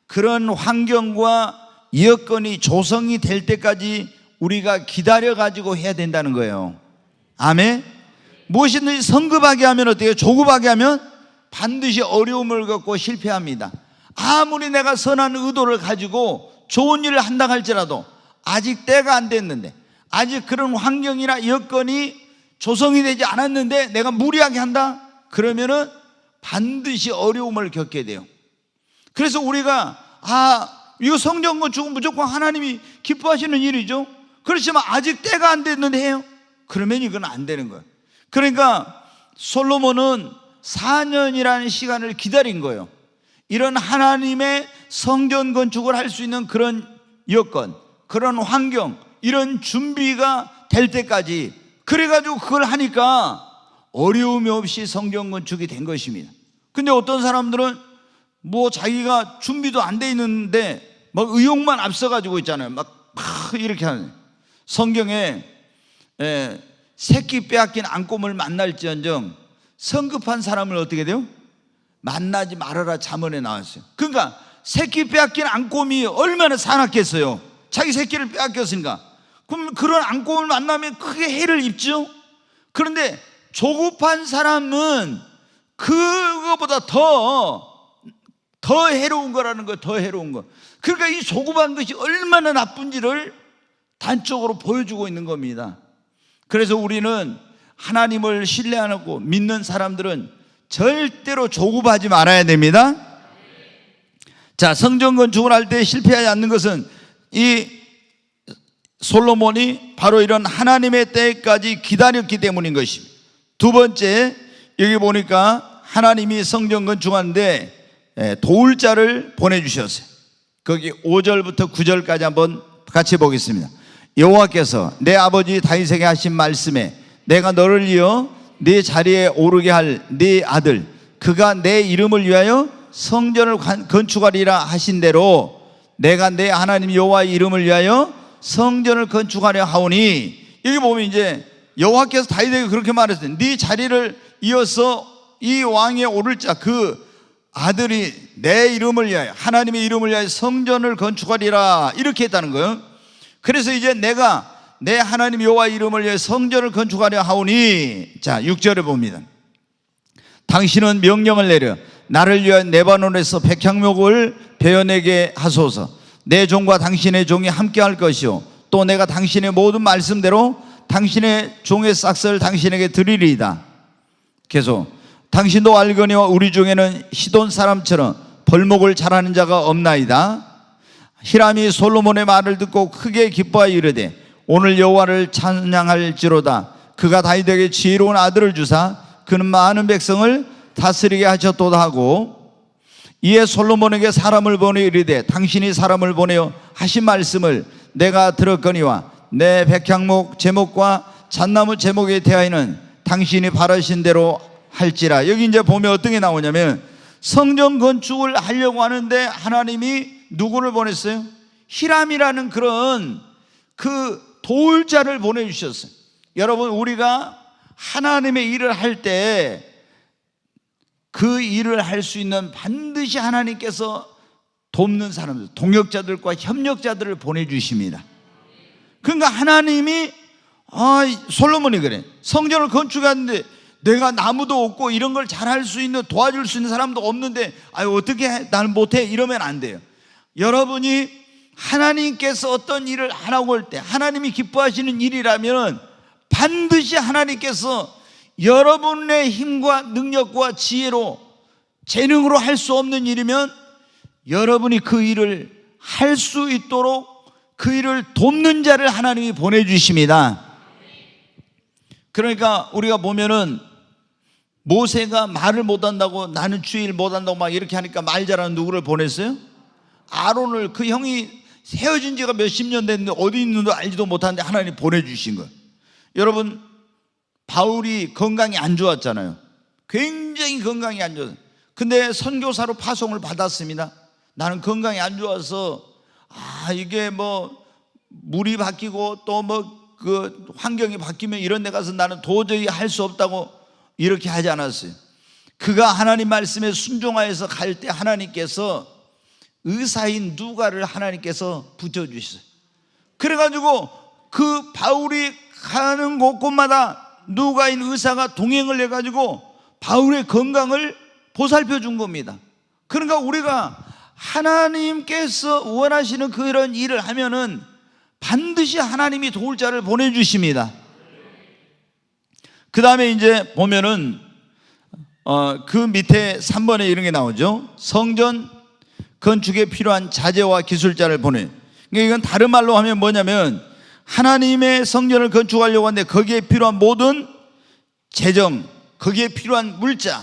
그런 환경과 여건이 조성이 될 때까지 우리가 기다려가지고 해야 된다는 거예요. 아멘. 무엇이든지 성급하게 하면 어때요? 조급하게 하면 반드시 어려움을 겪고 실패합니다. 아무리 내가 선한 의도를 가지고 좋은 일을 한다 할지라도 아직 때가 안 됐는데 아직 그런 환경이나 여건이 조성이 되지 않았는데 내가 무리하게 한다? 그러면은 반드시 어려움을 겪게 돼요. 그래서 우리가 이거 성전 건축은 무조건 하나님이 기뻐하시는 일이죠. 그렇지만 아직 때가 안 됐는데 해요? 그러면 이건 안 되는 거예요. 그러니까 솔로몬은 4년이라는 시간을 기다린 거예요. 이런 하나님의 성전 건축을 할 수 있는 그런 여건, 그런 환경, 이런 준비가 될 때까지, 그래가지고 그걸 하니까 어려움이 없이 성전 건축이 된 것입니다. 근데 어떤 사람들은 뭐 자기가 준비도 안 돼 있는데 막 의욕만 앞서가지고 있잖아요. 막 이렇게 하는. 성경에 새끼 빼앗긴 안꼼을 만날지언정 성급한 사람을 어떻게 돼요? 만나지 말아라 잠언에 나왔어요. 그러니까 새끼 빼앗긴 안꼼이 얼마나 사납겠어요. 자기 새끼를 빼앗겼으니까. 그럼 그런 안꼼을 만나면 크게 해를 입죠. 그런데 조급한 사람은 그거보다 더 해로운 거라는 거예요. 더 해로운 거. 그러니까 이 조급한 것이 얼마나 나쁜지를 단적으로 보여주고 있는 겁니다. 그래서 우리는 하나님을 신뢰하고 믿는 사람들은 절대로 조급하지 말아야 됩니다. 자, 성전 건축을 할 때 실패하지 않는 것은 이 솔로몬이 바로 이런 하나님의 때까지 기다렸기 때문인 것입니다. 두 번째, 여기 보니까 하나님이 성전 건축하는데 도울 자를 보내주셨어요. 거기 5절부터 9절까지 한번 같이 보겠습니다. 여호와께서 내 아버지 다윗에게 하신 말씀에 내가 너를 이어 네 자리에 오르게 할 네 아들 그가 내 이름을 위하여 성전을 건축하리라 하신 대로 내가 내 하나님 여호와의 이름을 위하여 성전을 건축하려 하오니, 여기 보면 이제 여호와께서 다윗에게 그렇게 말했어요. 네 자리를 이어서 이 왕에 오를 자 그 아들이 내 이름을 위하여 하나님의 이름을 위하여 성전을 건축하리라 이렇게 했다는 거예요. 그래서 이제 내가 내 하나님 여호와의 이름을 위해 성전을 건축하려 하오니, 자 6절에 봅니다. 당신은 명령을 내려 나를 위하여 레바논에서 백향목을 베어내게 하소서. 내 종과 당신의 종이 함께 할 것이요 또 내가 당신의 모든 말씀대로 당신의 종의 싹스를 당신에게 드리리이다. 계속 당신도 알거니와 우리 중에는 시돈 사람처럼 벌목을 잘하는 자가 없나이다. 히람이 솔로몬의 말을 듣고 크게 기뻐하여 이르되 오늘 여호와를 찬양할지로다. 그가 다윗에게 지혜로운 아들을 주사 그는 많은 백성을 다스리게 하셨도다 하고, 이에 솔로몬에게 사람을 보내 이르되 당신이 사람을 보내어 하신 말씀을 내가 들었거니와 내 백향목 제목과 잣나무 제목에 대하여는 당신이 바라신 대로 할지라. 여기 이제 보면 어떤 게 나오냐면 성전 건축을 하려고 하는데 하나님이 누구를 보냈어요? 히람이라는 그런 그 도울 자를 보내주셨어요. 여러분, 우리가 하나님의 일을 할 때 그 일을 할 수 있는 반드시 하나님께서 돕는 사람들, 동역자들과 협력자들을 보내주십니다. 그러니까 하나님이 솔로몬이 그래. 성전을 건축하는데 내가 나무도 없고 이런 걸 잘할 수 있는, 도와줄 수 있는 사람도 없는데 어떻게 해? 나는 못해. 이러면 안 돼요. 여러분이 하나님께서 어떤 일을 하라고 할 때 하나님이 기뻐하시는 일이라면 반드시 하나님께서 여러분의 힘과 능력과 지혜로, 재능으로 할 수 없는 일이면 여러분이 그 일을 할 수 있도록 그 일을 돕는 자를 하나님이 보내주십니다. 그러니까 우리가 보면은 모세가 말을 못한다고, 나는 주의 일 못한다고 막 이렇게 하니까 말 잘하는 누구를 보냈어요? 아론을. 그 형이 헤어진 지가 몇십 년 됐는데 어디 있는지 알지도 못하는데 하나님이 보내주신 거예요. 여러분, 바울이 건강이 안 좋았잖아요. 굉장히 건강이 안 좋았어요. 근데 선교사로 파송을 받았습니다. 나는 건강이 안 좋아서 이게 뭐 물이 바뀌고 또 뭐 그 환경이 바뀌면 이런 데 가서 나는 도저히 할 수 없다고 이렇게 하지 않았어요. 그가 하나님 말씀에 순종하여서 갈 때 하나님께서 의사인 누가를 하나님께서 붙여주셨어요. 그래가지고 그 바울이 가는 곳곳마다 누가인 의사가 동행을 해가지고 바울의 건강을 보살펴 준 겁니다. 그러니까 우리가 하나님께서 원하시는 그런 일을 하면은 반드시 하나님이 도울 자를 보내주십니다. 그 다음에 이제 보면은 그 밑에 3번에 이런 게 나오죠. 성전 건축에 필요한 자재와 기술자를 보내. 그러니까 이건 다른 말로 하면 뭐냐면 하나님의 성전을 건축하려고 하는데 거기에 필요한 모든 재정, 거기에 필요한 물자,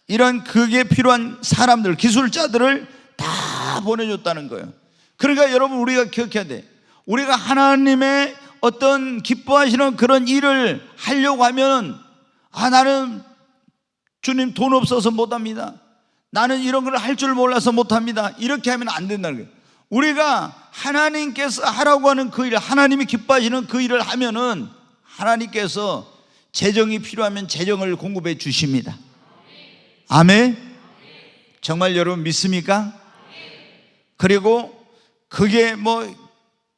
이런 거기에 필요한 사람들, 기술자들을 다 보내줬다는 거예요. 그러니까 여러분, 우리가 기억해야 돼. 우리가 하나님의 어떤 기뻐하시는 그런 일을 하려고 하면 나는 주님 돈 없어서 못합니다. 나는 이런 걸 할 줄 몰라서 못합니다. 이렇게 하면 안 된다는 거예요. 우리가 하나님께서 하라고 하는 그 일, 하나님이 기뻐하시는 그 일을 하면은 하나님께서 재정이 필요하면 재정을 공급해 주십니다. 아멘. 정말 여러분 믿습니까? 그리고 그게 뭐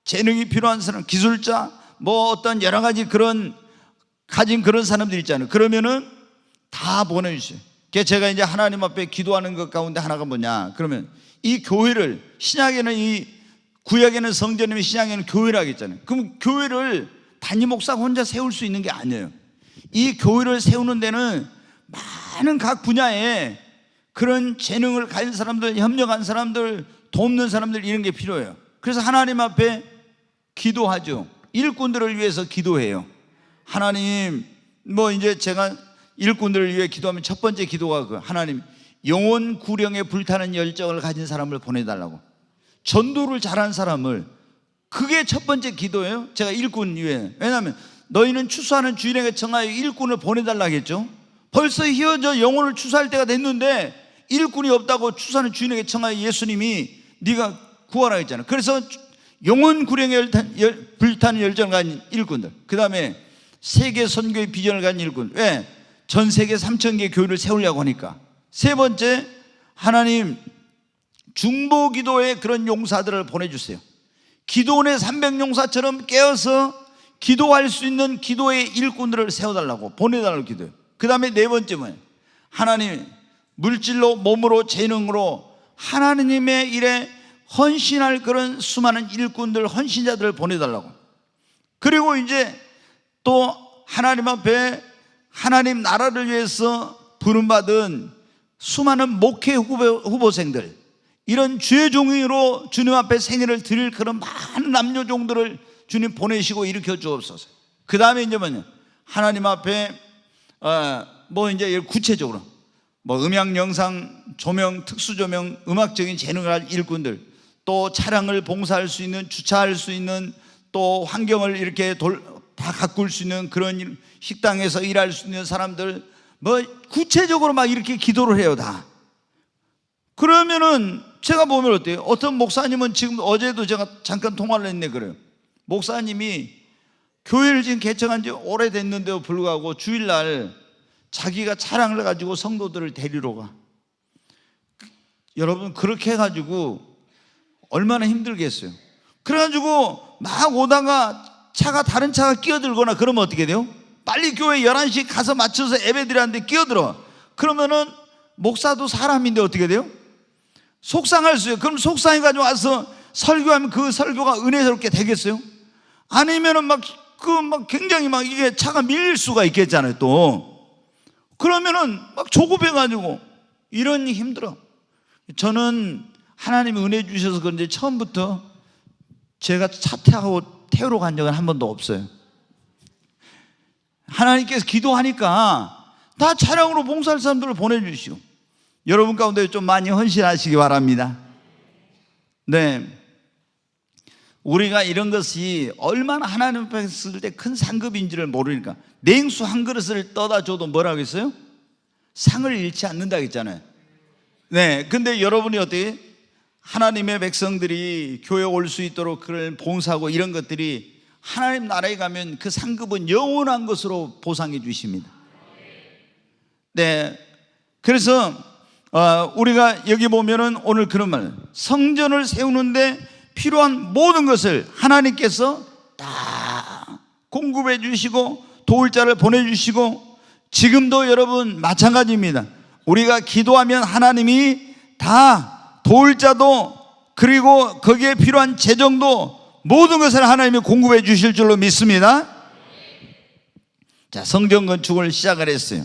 재능이 필요한 사람, 기술자, 뭐 어떤 여러 가지 그런 가진 그런 사람들 있잖아요. 그러면은 다 보내주세요. 그래서 제가 이제 하나님 앞에 기도하는 것 가운데 하나가 뭐냐, 그러면 이 교회를, 신약에는 이 구약에는 성전이면 신약에는 교회라고 했잖아요. 그럼 교회를 단임 목사가 혼자 세울 수 있는 게 아니에요. 이 교회를 세우는 데는 많은 각 분야에 그런 재능을 가진 사람들, 협력한 사람들, 돕는 사람들, 이런 게 필요해요. 그래서 하나님 앞에 기도하죠. 일꾼들을 위해서 기도해요. 하나님, 뭐 이제 제가 일꾼들을 위해 기도하면 첫 번째 기도가 하나님, 영혼 구령에 불타는 열정을 가진 사람을 보내달라고. 전도를 잘하는 사람을, 그게 첫 번째 기도예요. 제가 일꾼 위해. 왜냐하면 너희는 추수하는 주인에게 청하여 일꾼을 보내달라고 했죠. 벌써 휘어져 영혼을 추수할 때가 됐는데 일꾼이 없다고 추수하는 주인에게 청하여 예수님이 네가 구하라 했잖아요. 그래서 영혼 구령에 불타는 열정을 가진 일꾼들, 그 다음에 세계 선교의 비전을 가진 일꾼. 왜? 전 세계 3,000개 교회를 세우려고 하니까. 세 번째, 하나님 중보 기도에 그런 용사들을 보내주세요. 기도원의 300용사처럼 깨어서 기도할 수 있는 기도의 일꾼들을 세워달라고, 보내달라고 기도해요. 그 다음에 네 번째 뭐예요? 하나님 물질로, 몸으로, 재능으로 하나님의 일에 헌신할 그런 수많은 일꾼들, 헌신자들을 보내달라고. 그리고 이제 또 하나님 앞에 하나님 나라를 위해서 부름받은 수많은 목회 후보생들, 이런 주의 종으로 주님 앞에 생애를 드릴 그런 많은 남녀종들을 주님 보내시고 일으켜 주옵소서. 그 다음에 이제 뭐냐, 하나님 앞에 뭐 이제 구체적으로 뭐 음향, 영상, 조명, 특수 조명, 음악적인 재능을 할 일꾼들, 또 차량을 봉사할 수 있는, 주차할 수 있는, 또 환경을 이렇게 다 가꿀 수 있는 그런 식당에서 일할 수 있는 사람들, 뭐 구체적으로 막 이렇게 기도를 해요 다. 그러면은 제가 보면 어때요? 어떤 목사님은 지금 어제도 제가 잠깐 통화를 했네. 그래요. 목사님이 교회를 지금 개척한 지 오래됐는데도 불구하고 주일날 자기가 차량을 가지고 성도들을 데리러 가. 여러분, 그렇게 해가지고 얼마나 힘들겠어요. 그래가지고 막 오다가 다른 차가 끼어들거나 그러면 어떻게 돼요? 빨리 교회 11시 가서 맞춰서 예배드리는데 끼어들어. 그러면은 목사도 사람인데 어떻게 돼요? 속상할 수 있어요. 그럼 속상해가지고 와서 설교하면 그 설교가 은혜스럽게 되겠어요? 아니면은 막 굉장히 막 이게 차가 밀릴 수가 있겠잖아요 또. 그러면은 막 조급해가지고 이러니 힘들어. 저는 하나님이 은혜 주셔서 그런지 처음부터 제가 차 타고 태우러 간 적은 한 번도 없어요. 하나님께서 기도하니까 다 차량으로 봉사할 사람들을 보내주시고, 여러분 가운데 좀 많이 헌신하시기 바랍니다. 네, 우리가 이런 것이 얼마나 하나님 앞에 있을 때 큰 상급인지를 모르니까 냉수 한 그릇을 떠다 줘도 뭐라고 했어요? 상을 잃지 않는다 했잖아요. 네, 근데 여러분이 어떻게 하나님의 백성들이 교회 올 수 있도록 그런 봉사하고 이런 것들이 하나님 나라에 가면 그 상급은 영원한 것으로 보상해 주십니다. 네, 그래서 우리가 여기 보면은 오늘 그런 말, 성전을 세우는데 필요한 모든 것을 하나님께서 다 공급해 주시고 도울 자를 보내주시고, 지금도 여러분 마찬가지입니다. 우리가 기도하면 하나님이 다 도울 자도, 그리고 거기에 필요한 재정도, 모든 것을 하나님이 공급해 주실 줄로 믿습니다. 자, 성전 건축을 시작을 했어요.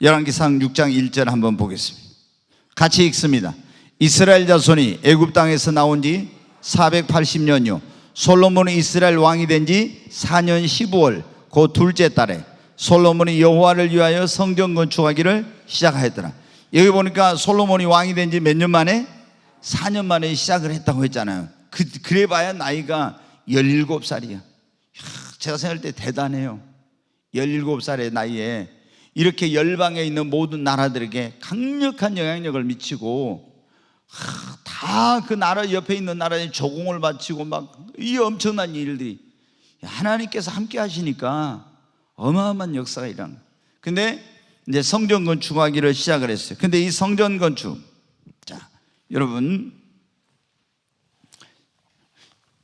열왕기상 6장 1절 한번 보겠습니다. 같이 읽습니다. 이스라엘 자손이 애굽 땅에서 나온 지 480년이요 솔로몬이 이스라엘 왕이 된 지 4년 15월 그 둘째 달에 솔로몬이 여호와를 위하여 성전 건축하기를 시작하였더라. 여기 보니까 솔로몬이 왕이 된 지 몇 년 만에? 4년 만에 시작을 했다고 했잖아요. 그래 봐야 나이가 17살이야. 제가 생각할 때 대단해요. 17살의 나이에 이렇게 열방에 있는 모든 나라들에게 강력한 영향력을 미치고, 다 그 나라 옆에 있는 나라에 조공을 바치고 막 이 엄청난 일들이 하나님께서 함께 하시니까 어마어마한 역사가 일어난 거예요. 근데 이제 성전 건축하기를 시작을 했어요. 근데 이 성전 건축, 자, 여러분,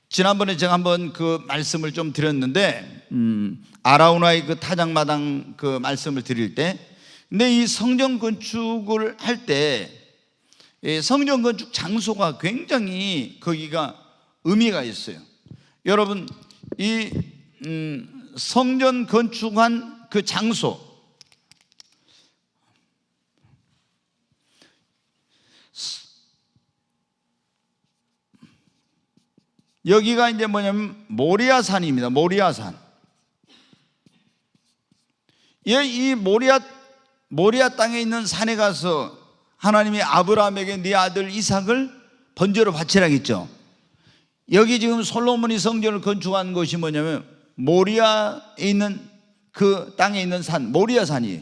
지난번에 제가 한번 그 말씀을 좀 드렸는데, 아라우나의 그 타작마당 그 말씀을 드릴 때, 근데 이 성전 건축을 할 때 성전 건축 장소가 굉장히 거기가 의미가 있어요. 여러분, 이 성전 건축한 그 장소, 여기가 이제 뭐냐면 모리아산입니다. 모리아산. 이 모리아 땅에 있는 산에 가서 하나님이 아브라함에게 네 아들 이삭을 번제로 바치라고 했죠. 여기 지금 솔로몬이 성전을 건축한 곳이 뭐냐면 모리아에 있는 그 땅에 있는 산, 모리아산이에요.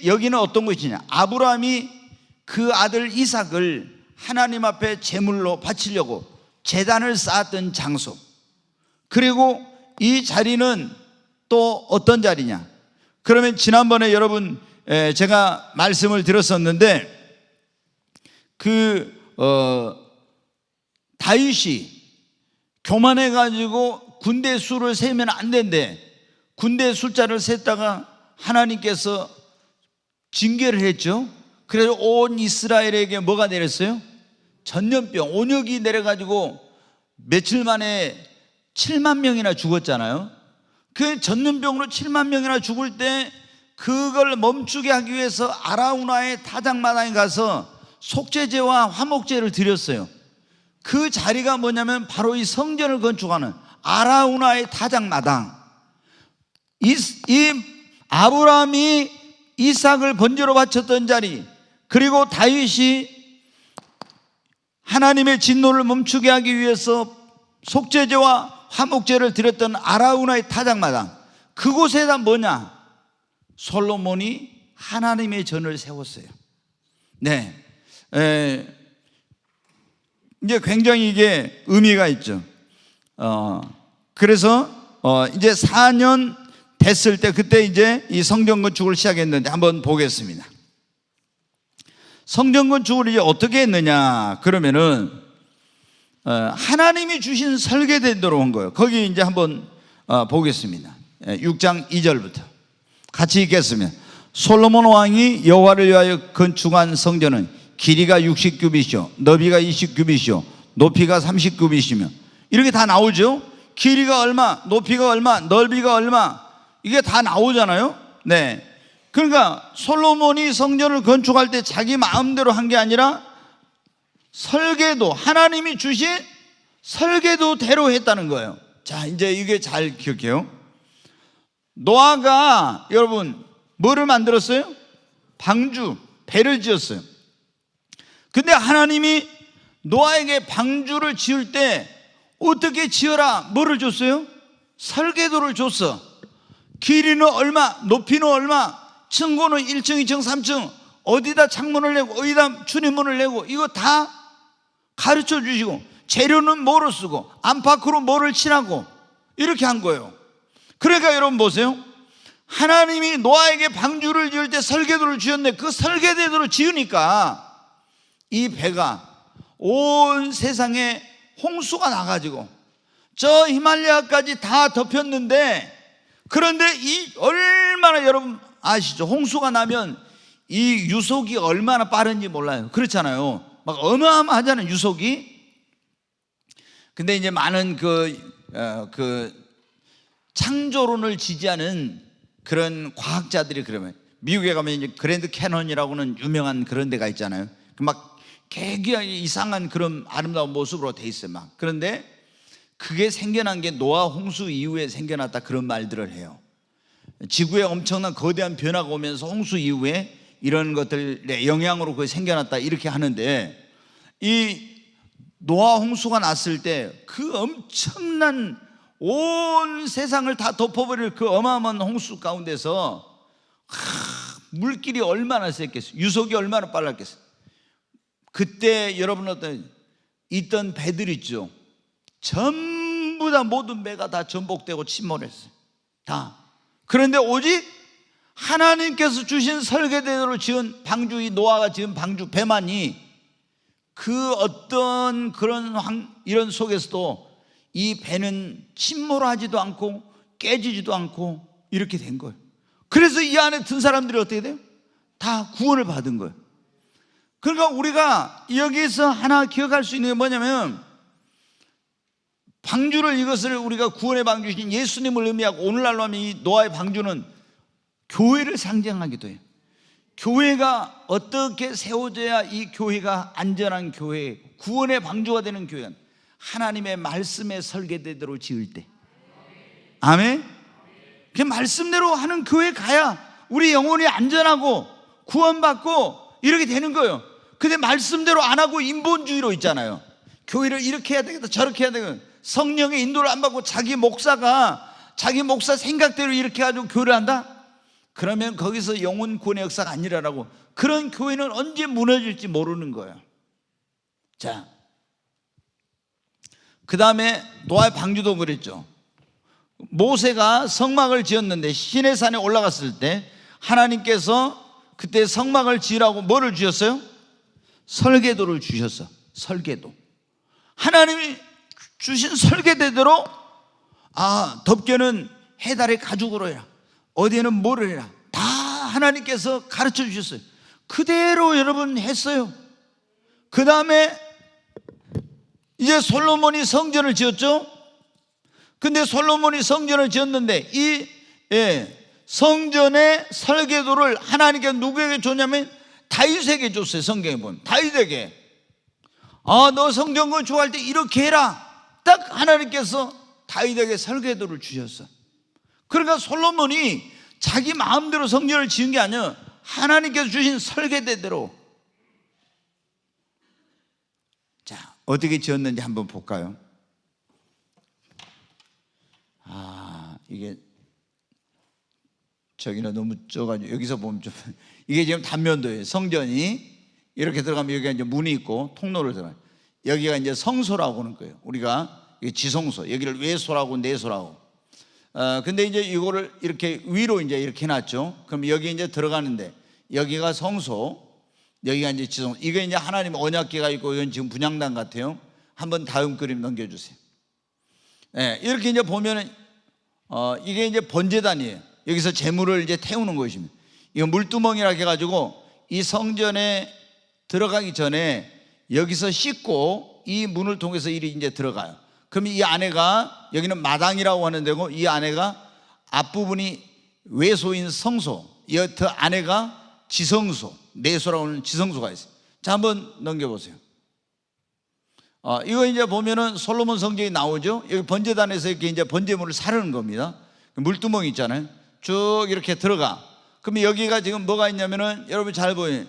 여기는 어떤 곳이냐, 아브라함이 그 아들 이삭을 하나님 앞에 제물로 바치려고 제단을 쌓았던 장소. 그리고 이 자리는 또 어떤 자리냐, 그러면 지난번에 여러분 제가 말씀을 드렸었는데, 다윗이 교만해가지고 군대 수를 세면 안 된대. 군대 숫자를 셌다가 하나님께서 징계를 했죠. 그래서 온 이스라엘에게 뭐가 내렸어요? 전염병, 온역이 내려가지고 며칠 만에 7만 명이나 죽었잖아요. 그 전염병으로 7만 명이나 죽을 때 그걸 멈추게 하기 위해서 아라우나의 타작마당에 가서 속죄제와 화목제를 드렸어요. 그 자리가 뭐냐면 바로 이 성전을 건축하는 아라우나의 타작마당. 이 아브라함이 이삭을 번제로 바쳤던 자리, 그리고 다윗이 하나님의 진노를 멈추게 하기 위해서 속죄제와 화목제를 드렸던 아라우나의 타작마당, 그곳에다 뭐냐? 솔로몬이 하나님의 전을 세웠어요. 네, 이제 굉장히 이게 의미가 있죠. 그래서 이제 4년 됐을 때 그때 이제 이 성전 건축을 시작했는데 한번 보겠습니다. 성전 건축을 이제 어떻게 했느냐? 그러면은 하나님이 주신 설계대로 한 거예요. 거기 이제 한번 보겠습니다. 6장 2절부터 같이 읽겠습니다. 솔로몬 왕이 여호와를 위하여 건축한 성전은 길이가 60규빗이요 너비가 20규빗이요 높이가 30규빗이며, 이렇게 다 나오죠. 길이가 얼마, 높이가 얼마, 넓이가 얼마, 이게 다 나오잖아요. 네, 그러니까 솔로몬이 성전을 건축할 때 자기 마음대로 한 게 아니라 설계도, 하나님이 주신 설계도대로 했다는 거예요. 자, 이제 이게 잘 기억해요. 노아가 여러분 뭐를 만들었어요? 방주, 배를 지었어요. 근데 하나님이 노아에게 방주를 지을 때 어떻게 지어라, 뭐를 줬어요? 설계도를 줬어. 길이는 얼마, 높이는 얼마, 층고는 1층, 2층, 3층, 어디다 창문을 내고 어디다 출입문을 내고, 이거 다 가르쳐 주시고, 재료는 뭐로 쓰고 안팎으로 뭐를 칠하고, 이렇게 한 거예요. 그러니까 여러분 보세요. 하나님이 노아에게 방주를 지을 때 설계도를 주셨는데 그 설계대로 지으니까 이 배가 온 세상에 홍수가 나가지고 저 히말라야까지 다 덮였는데, 그런데 이 얼마나, 여러분 아시죠? 홍수가 나면 이 유속이 얼마나 빠른지 몰라요. 그렇잖아요. 막 어마어마하잖아요, 유속이. 근데 이제 많은 그 창조론을 지지하는 그런 과학자들이, 그러면 미국에 가면 이제 그랜드 캐넌이라고는 유명한 그런 데가 있잖아요. 막 굉장히 이상한 그런 아름다운 모습으로 돼 있어요. 막. 그런데 그게 생겨난 게 노아 홍수 이후에 생겨났다, 그런 말들을 해요. 지구에 엄청난 거대한 변화가 오면서 홍수 이후에 이런 것들의 영향으로 그게 생겨났다, 이렇게 하는데, 이 노아 홍수가 났을 때 그 엄청난 온 세상을 다 덮어버릴 그 어마어마한 홍수 가운데서 물길이 얼마나 셌겠어요. 유속이 얼마나 빨랐겠어요. 그때 여러분 있던 배들 있죠. 전부 다 모든 배가 다 전복되고 침몰했어요. 다. 그런데 오직 하나님께서 주신 설계대로 지은 방주, 이 노아가 지은 방주 배만이 그 어떤 그런 이런 속에서도 이 배는 침몰하지도 않고 깨지지도 않고 이렇게 된 거예요. 그래서 이 안에 든 사람들이 어떻게 돼요? 다 구원을 받은 거예요. 그러니까 우리가 여기서 하나 기억할 수 있는 게 뭐냐면, 방주를, 이것을 우리가 구원의 방주신 예수님을 의미하고, 오늘날로 하면 이 노아의 방주는 교회를 상징하기도 해요. 교회가 어떻게 세워져야 이 교회가 안전한 교회, 구원의 방주가 되는 교회가 하나님의 말씀의 설계대로 지을 때, 아멘. 그 말씀대로 하는 교회 가야 우리 영혼이 안전하고 구원받고 이렇게 되는 거예요. 근데 말씀대로 안 하고 인본주의로 있잖아요. 교회를 이렇게 해야 되겠다, 저렇게 해야 되겠다, 성령의 인도를 안 받고 자기 목사가 자기 목사 생각대로 이렇게 해가지고 교회를 한다? 그러면 거기서 영혼 구원의 역사가 안 일어나고, 그런 교회는 언제 무너질지 모르는 거예요. 자, 그 다음에 노아의 방주도 그랬죠. 모세가 성막을 지었는데 시내산에 올라갔을 때 하나님께서 그때 성막을 지으라고 뭐를 주셨어요? 설계도를 주셨어. 설계도. 하나님이 주신 설계대로, 덮개는 해달의 가죽으로 해라, 어디에는 뭐를 해라, 다 하나님께서 가르쳐 주셨어요. 그대로 여러분 했어요. 그 다음에 이제 솔로몬이 성전을 지었죠. 근데 솔로몬이 성전을 지었는데 이 성전의 설계도를 하나님께서 누구에게 줬냐면 다윗에게 줬어요. 성경에 보면 다윗에게, 너 성전 건축할 때 이렇게 해라, 딱 하나님께서 다윗에게 설계도를 주셨어. 그러니까 솔로몬이 자기 마음대로 성전을 지은 게 아니라 하나님께서 주신 설계대대로 자, 어떻게 지었는지 한번 볼까요? 이게 저기는 너무 쪄가지고 여기서 보면 좀 이게 지금 단면도예요. 성전이 이렇게 들어가면 여기가 이제 문이 있고 통로를 들어가요. 여기가 이제 성소라고 하는 거예요. 우리가 지성소, 여기를 외소라고 내소라고. 근데 이제 이거를 이렇게 위로 이제 이렇게 해놨죠. 그럼 여기 이제 들어가는데 여기가 성소, 여기가 이제 지성소. 이게 이제 하나님 언약궤가 있고 이건 지금 분향단 같아요. 한번 다음 그림 넘겨주세요. 네, 이렇게 이제 보면은 이게 이제 번제단이에요. 여기서 제물을 이제 태우는 것입니다. 이거 물두멍이라 해가지고 이 성전에 들어가기 전에 여기서 씻고 이 문을 통해서 일이 이제 들어가요. 그럼 이 안에가 여기는 마당이라고 하는 데고 이 안에가 앞부분이 외소인 성소, 더 안에가 지성소, 내소라고 하는 지성소가 있어요. 자, 한번 넘겨보세요. 이거 이제 보면은 솔로몬 성전이 나오죠. 여기 번제단에서 이렇게 이제 번제물을 사르는 겁니다. 물두멍이 있잖아요. 쭉 이렇게 들어가. 그럼 여기가 지금 뭐가 있냐면은 여러분 잘 보여요.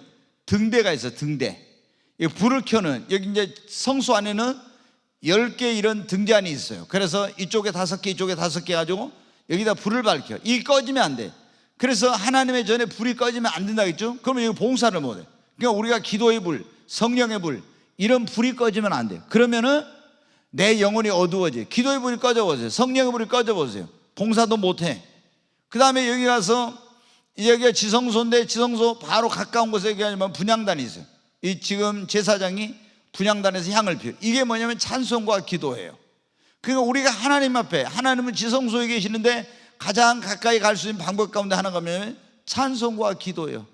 등대가 있어요. 등대. 불을 켜는 여기 이제 성소 안에는 10개 이런 등잔이 있어요. 그래서 이쪽에 5개, 이쪽에 5개 가지고 여기다 불을 밝혀. 이 꺼지면 안 돼. 그래서 하나님의 전에 불이 꺼지면 안 된다겠죠. 그러면 여기 봉사를 못 해. 그러니까 우리가 기도의 불, 성령의 불 이런 불이 꺼지면 안 돼요. 그러면은 내 영혼이 어두워져. 기도의 불이 꺼져보세요. 성령의 불이 꺼져보세요. 봉사도 못해. 그 다음에 여기 가서 여기가 지성소인데 지성소 바로 가까운 곳에 여기 아니면 분향단이 있어요. 이 지금 제사장이 분향단에서 향을 피워요. 이게 뭐냐면 찬송과 기도예요. 그러니까 우리가 하나님 앞에, 하나님은 지성소에 계시는데 가장 가까이 갈 수 있는 방법 가운데 하나가 뭐냐면 찬송과 기도예요.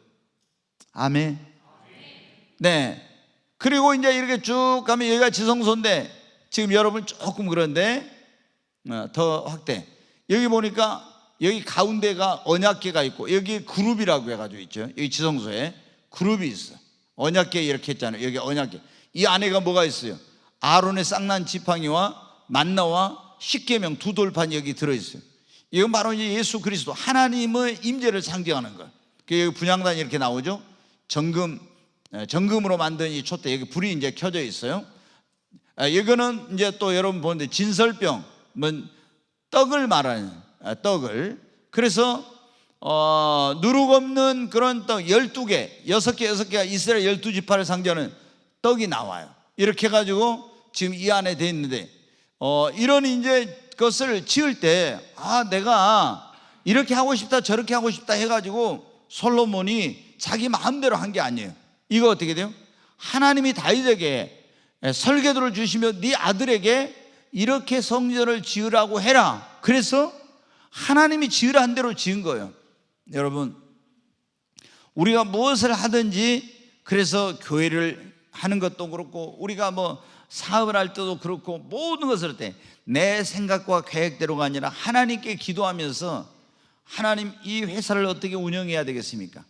아멘. 네. 그리고 이제 이렇게 쭉 가면 여기가 지성소인데 지금 여러분 조금 그런데 더 확대. 여기 보니까 여기 가운데가 언약궤가 있고 여기 그룹이라고 해가지고 있죠. 여기 지성소에 그룹이 있어. 언약궤 이렇게 했잖아요. 여기 언약궤. 이 안에가 뭐가 있어요? 아론의 쌍난 지팡이와 만나와 십계명 두 돌판이 여기 들어있어요. 이건 바로 이제 예수 그리스도 하나님의 임재를 상징하는 거예요. 여기 분향단이 이렇게 나오죠. 정금으로 만든 이 촛대 여기 불이 이제 켜져 있어요. 이거는 이제 또 여러분 보는데 진설병, 떡을 말하는 떡을. 그래서 누룩 없는 그런 떡 12개, 6개가 이스라엘 12지파를 상징하는 떡이 나와요. 이렇게 해가지고 지금 이 안에 돼 있는데 이런 이제 것을 지을 때 내가 이렇게 하고 싶다 저렇게 하고 싶다 해가지고 솔로몬이 자기 마음대로 한 게 아니에요. 이거 어떻게 돼요? 하나님이 다윗에게 설계도를 주시며 네 아들에게 이렇게 성전을 지으라고 해라. 그래서 하나님이 지으라 한 대로 지은 거예요. 여러분, 우리가 무엇을 하든지 그래서 교회를 하는 것도 그렇고 우리가 뭐 사업을 할 때도 그렇고 모든 것을 할 때 내 생각과 계획대로가 아니라 하나님께 기도하면서 하나님 이 회사를 어떻게 운영해야 되겠습니까?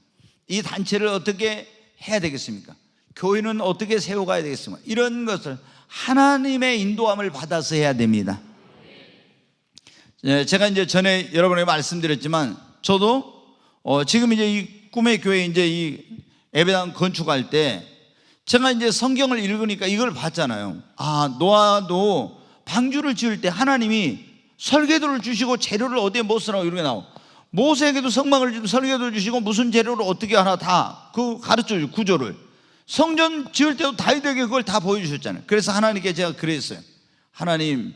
이 단체를 어떻게 해야 되겠습니까? 교회는 어떻게 세워가야 되겠습니까? 이런 것을 하나님의 인도함을 받아서 해야 됩니다. 제가 이제 전에 여러분에게 말씀드렸지만 저도 지금 이제 이 꿈의 교회 이제 이 예배당 건축할 때 제가 이제 성경을 읽으니까 이걸 봤잖아요. 노아도 방주를 지을 때 하나님이 설계도를 주시고 재료를 어디에 못 쓰라고 이렇게 나와. 모세에게도 성막을 주고 설계도를 주시고 무슨 재료를 어떻게 하나 다 그 가르쳐줘요. 구조를. 성전 지을 때도 다윗에게 그걸 다 보여주셨잖아요. 그래서 하나님께 제가 그랬어요. 하나님,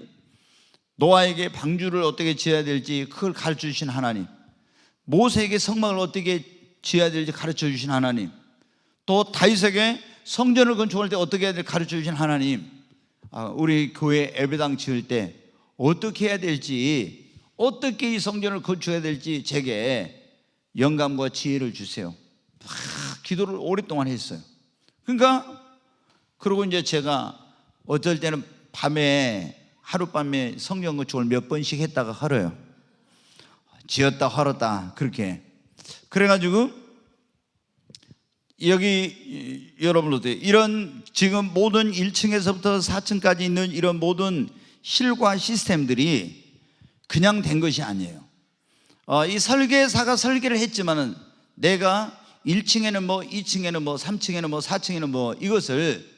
노아에게 방주를 어떻게 지어야 될지 그걸 가르쳐 주신 하나님, 모세에게 성막을 어떻게 지어야 될지 가르쳐 주신 하나님, 또 다윗에게 성전을 건축할 때 어떻게 해야 될지 가르쳐 주신 하나님, 우리 교회 예배당 지을 때 어떻게 해야 될지, 어떻게 이 성전을 건축해야 될지 제게 영감과 지혜를 주세요. 기도를 오랫동안 했어요. 그러니까 그리고 이제 제가 어떨 때는 밤에 하룻밤에 성경 건축을 몇 번씩 했다가 헐어요. 지었다 헐었다 그렇게. 그래가지고 여기 여러분들 이런 지금 모든 1층에서부터 4층까지 있는 이런 모든 실과 시스템들이 그냥 된 것이 아니에요. 이 설계사가 설계를 했지만은 내가 1층에는 뭐 2층에는 뭐 3층에는 뭐 4층에는 뭐 이것을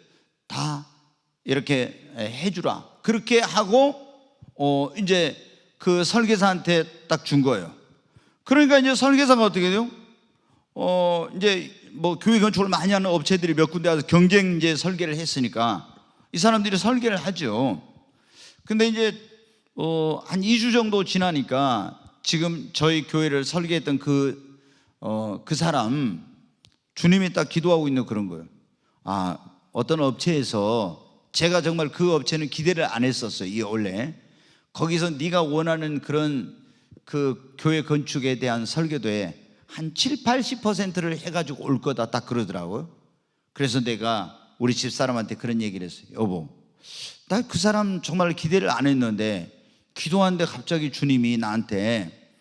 다 이렇게 해주라. 그렇게 하고 이제 그 설계사한테 딱 준 거예요. 그러니까 이제 설계사가 어떻게 돼요? 이제 뭐 교회 건축을 많이 하는 업체들이 몇 군데 와서 경쟁제 설계를 했으니까 이 사람들이 설계를 하죠. 근데 이제 한 2주 정도 지나니까 지금 저희 교회를 설계했던 그 사람, 주님이 딱 기도하고 있는 그런 거예요. 어떤 업체에서, 제가 정말 그 업체는 기대를 안 했었어요. 이 원래 거기서 네가 원하는 그런 그 교회 건축에 대한 설계도에 한 70-80%를 해가지고 올 거다, 딱 그러더라고요. 그래서 내가 우리 집사람한테 그런 얘기를 했어요. 여보, 나 그 사람 정말 기대를 안 했는데 기도하는데 갑자기 주님이 나한테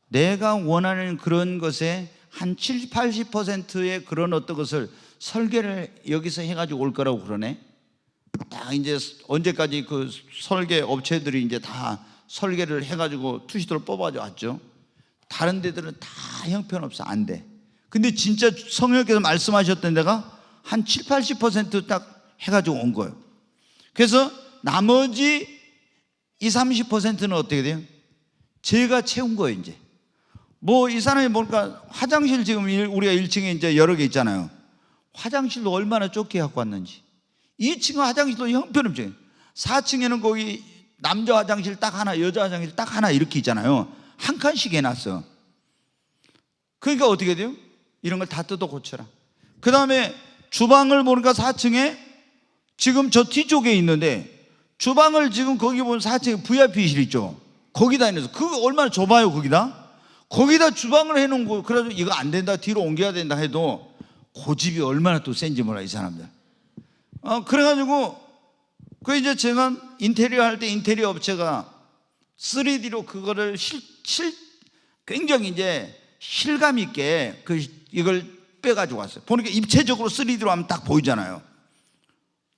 내가 원하는 그런 것에 한 70-80%의 그런 어떤 것을 설계를 여기서 해가지고 올 거라고 그러네. 딱 이제 언제까지 그 설계 업체들이 이제 다 설계를 해가지고 투시도를 뽑아줘 왔죠. 다른 데들은 다 형편없어, 안 돼. 근데 진짜 성령께서 말씀하셨던 데가 한 70-80% 딱 해가지고 온 거예요. 그래서 나머지 20-30%는 어떻게 돼요? 제가 채운 거예요. 이제 뭐 이 사람이 뭘까, 화장실 지금 우리가 1층에 이제 여러 개 있잖아요. 화장실도 얼마나 좁게 갖고 왔는지. 2층은 화장실도 형편없죠. 4층에는 거기 남자 화장실 딱 하나, 여자 화장실 딱 하나 이렇게 있잖아요. 한 칸씩 해놨어. 그러니까 어떻게 돼요? 이런 걸 다 뜯어 고쳐라. 그 다음에 주방을 보니까 4층에 지금 저 뒤쪽에 있는데, 주방을 지금 거기 보면 4층에 VIP실 있죠. 거기다 해놔서, 그거 얼마나 좁아요. 거기다 주방을 해놓은 거. 그래가지고 이거 안 된다, 뒤로 옮겨야 된다 해도 고집이 얼마나 또 센지 몰라, 이 사람들. 그래가지고 그 이제 제가 인테리어 할 때 인테리어 업체가 3D로 그거를 굉장히 이제 실감 있게 이걸 빼가지고 왔어요. 보니까 입체적으로 3D로 하면 딱 보이잖아요.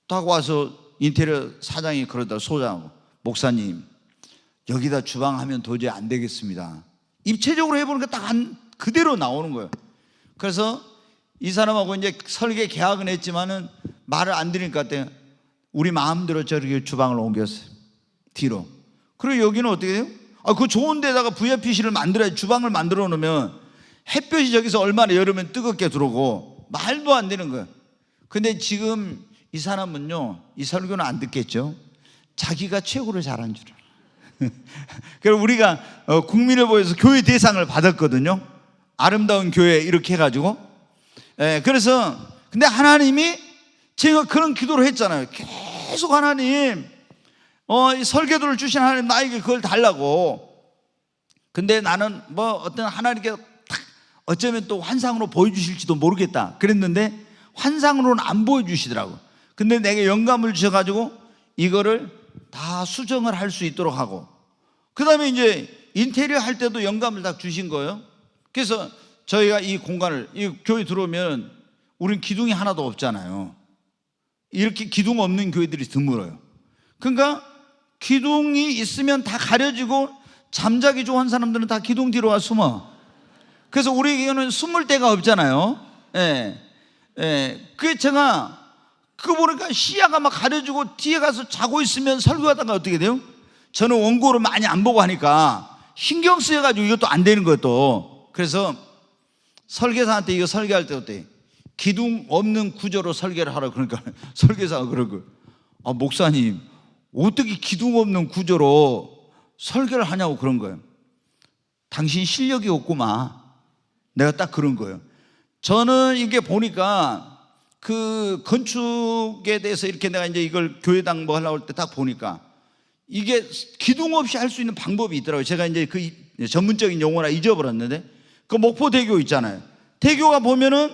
딱 와서 인테리어 사장이 그러다, 소장, 목사님 여기다 주방 하면 도저히 안 되겠습니다. 입체적으로 해보니까 딱 그대로 나오는 거예요. 그래서 이 사람하고 이제 설계 계약은 했지만은 말을 안 들으니까 우리 마음대로 저렇게 주방을 옮겼어요, 뒤로. 그리고 여기는 어떻게 돼요? 그 좋은 데다가 VIP실을 만들어야, 주방을 만들어 놓으면 햇볕이 저기서 얼마나 여름엔 뜨겁게 들어오고 말도 안 되는 거예요. 근데 지금 이 사람은요, 이 설교는 안 듣겠죠. 자기가 최고로 잘한 줄 알아. 그래서 우리가 국민의보에서 교회 대상을 받았거든요. 아름다운 교회 이렇게 해가지고. 그래서 근데 하나님이, 제가 그런 기도를 했잖아요. 계속 하나님, 이 설계도를 주신 하나님 나에게 그걸 달라고. 근데 나는 뭐 어떤 하나님께 딱 어쩌면 또 환상으로 보여주실지도 모르겠다 그랬는데 환상으로는 안 보여주시더라고. 근데 내게 영감을 주셔가지고 이거를 다 수정을 할 수 있도록 하고, 그 다음에 이제 인테리어 할 때도 영감을 딱 주신 거예요. 그래서 저희가 이 공간을, 이 교회 들어오면 우린 기둥이 하나도 없잖아요. 이렇게 기둥 없는 교회들이 드물어요. 그러니까 기둥이 있으면 다 가려지고 잠자기 좋아하는 사람들은 다 기둥 뒤로 와 숨어. 그래서 우리 교회는 숨을 데가 없잖아요. 그게 제가 그거 보니까 시야가 막 가려지고 뒤에 가서 자고 있으면 설교하다가 어떻게 돼요? 저는 원고를 많이 안 보고 하니까 신경 쓰여가지고 이것도 안 되는 거예요 또. 그래서 설계사한테 이거 설계할 때 어때? 기둥 없는 구조로 설계를 하라고. 그러니까 설계사가 그러고, 목사님 어떻게 기둥 없는 구조로 설계를 하냐고 그런 거예요. 당신 실력이 없구만. 내가 딱 그런 거예요. 저는 이게 보니까 그 건축에 대해서 이렇게 내가 이제 이걸 교회당 뭐 하려고 할 때 딱 보니까 이게 기둥 없이 할 수 있는 방법이 있더라고요. 제가 이제 그 전문적인 용어나 잊어버렸는데, 그 목포대교 있잖아요. 대교가 보면은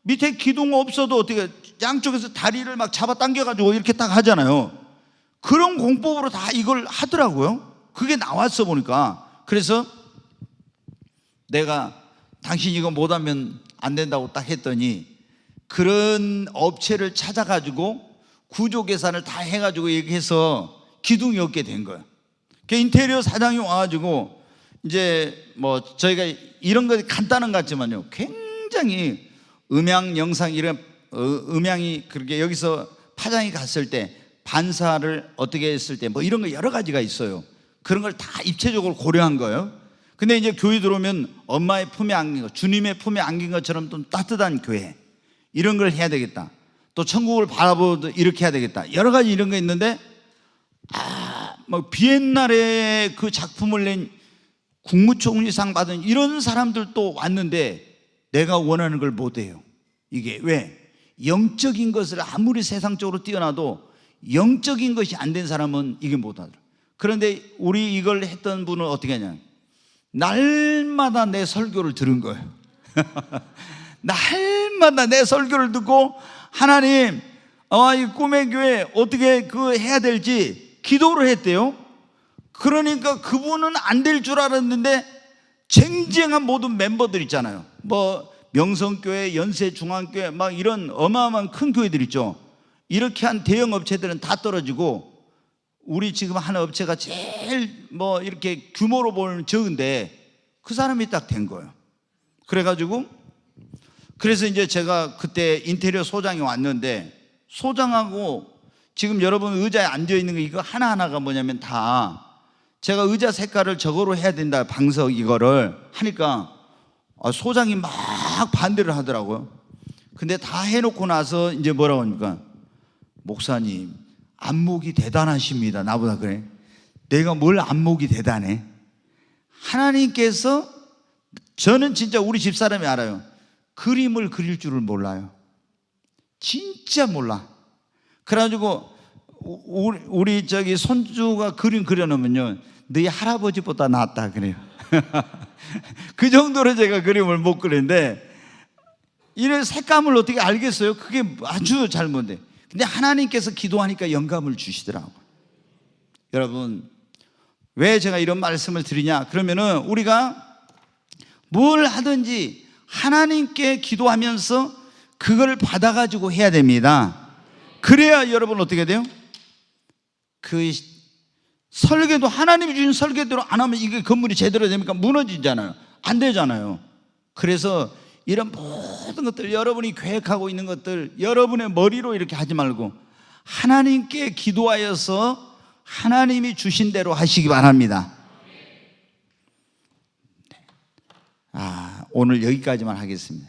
밑에 기둥 없어도 어떻게 양쪽에서 다리를 막 잡아 당겨가지고 이렇게 딱 하잖아요. 그런 공법으로 다 이걸 하더라고요. 그게 나왔어 보니까. 그래서 내가 당신 이거 못하면 안 된다고 딱 했더니 그런 업체를 찾아가지고 구조 계산을 다 해가지고 얘기해서 기둥이 없게 된 거예요. 그 인테리어 사장이 와가지고 이제 뭐 저희가 이런 거 간단한 것 같지만요, 굉장히 음향, 영상 이런 음향이 그렇게 여기서 파장이 갔을 때 반사를 어떻게 했을 때 뭐 이런 거 여러 가지가 있어요. 그런 걸 다 입체적으로 고려한 거예요. 근데 이제 교회 들어오면 엄마의 품에 안긴 것, 주님의 품에 안긴 것처럼 좀 따뜻한 교회, 이런 걸 해야 되겠다. 또 천국을 바라보도 이렇게 해야 되겠다. 여러 가지 이런 거 있는데, 뭐 비엔날에 그 작품을 낸 국무총리상 받은 이런 사람들도 왔는데 내가 원하는 걸 못해요. 이게 왜? 영적인 것을 아무리 세상적으로 뛰어나도 영적인 것이 안 된 사람은 이게 못 알아. 그런데 우리 이걸 했던 분은 어떻게 하냐, 날마다 내 설교를 들은 거예요. 날마다 내 설교를 듣고 하나님, 이 꿈의 교회 어떻게 해야 될지 기도를 했대요. 그러니까 그분은 안 될 줄 알았는데 쟁쟁한 모든 멤버들 있잖아요. 뭐 명성교회, 연세중앙교회 막 이런 어마어마한 큰 교회들 있죠. 이렇게 한 대형 업체들은 다 떨어지고 우리 지금 하는 업체가 제일 뭐 이렇게 규모로 보면 적은데 그 사람이 딱 된 거예요. 그래가지고 그래서 이제 제가 그때 인테리어 소장이 왔는데, 소장하고 지금 여러분 의자에 앉아 있는 거 이거 하나하나가 뭐냐면 다 제가 의자 색깔을 저거로 해야 된다, 방석 이거를 하니까 소장이 막 반대를 하더라고요. 근데 다 해놓고 나서 이제 뭐라고 하니까, 목사님 안목이 대단하십니다. 나보다 그래. 내가 뭘 안목이 대단해? 하나님께서, 저는 진짜 우리 집사람이 알아요. 그림을 그릴 줄을 몰라요. 진짜 몰라. 그래가지고 우리 저기 손주가 그림 그려놓으면요, 너희 할아버지보다 낫다 그래요. 그 정도로 제가 그림을 못 그리는데, 이런 색감을 어떻게 알겠어요? 그게 아주 잘못돼. 근데 하나님께서 기도하니까 영감을 주시더라고요. 여러분, 왜 제가 이런 말씀을 드리냐, 그러면은 우리가 뭘 하든지 하나님께 기도하면서 그걸 받아가지고 해야 됩니다. 그래야 여러분 어떻게 돼요? 그 설계도, 하나님이 주신 설계대로 안 하면 이게 건물이 제대로 됩니까? 무너지잖아요. 안 되잖아요. 그래서 이런 모든 것들, 여러분이 계획하고 있는 것들 여러분의 머리로 이렇게 하지 말고 하나님께 기도하여서 하나님이 주신 대로 하시기 바랍니다. 오늘 여기까지만 하겠습니다.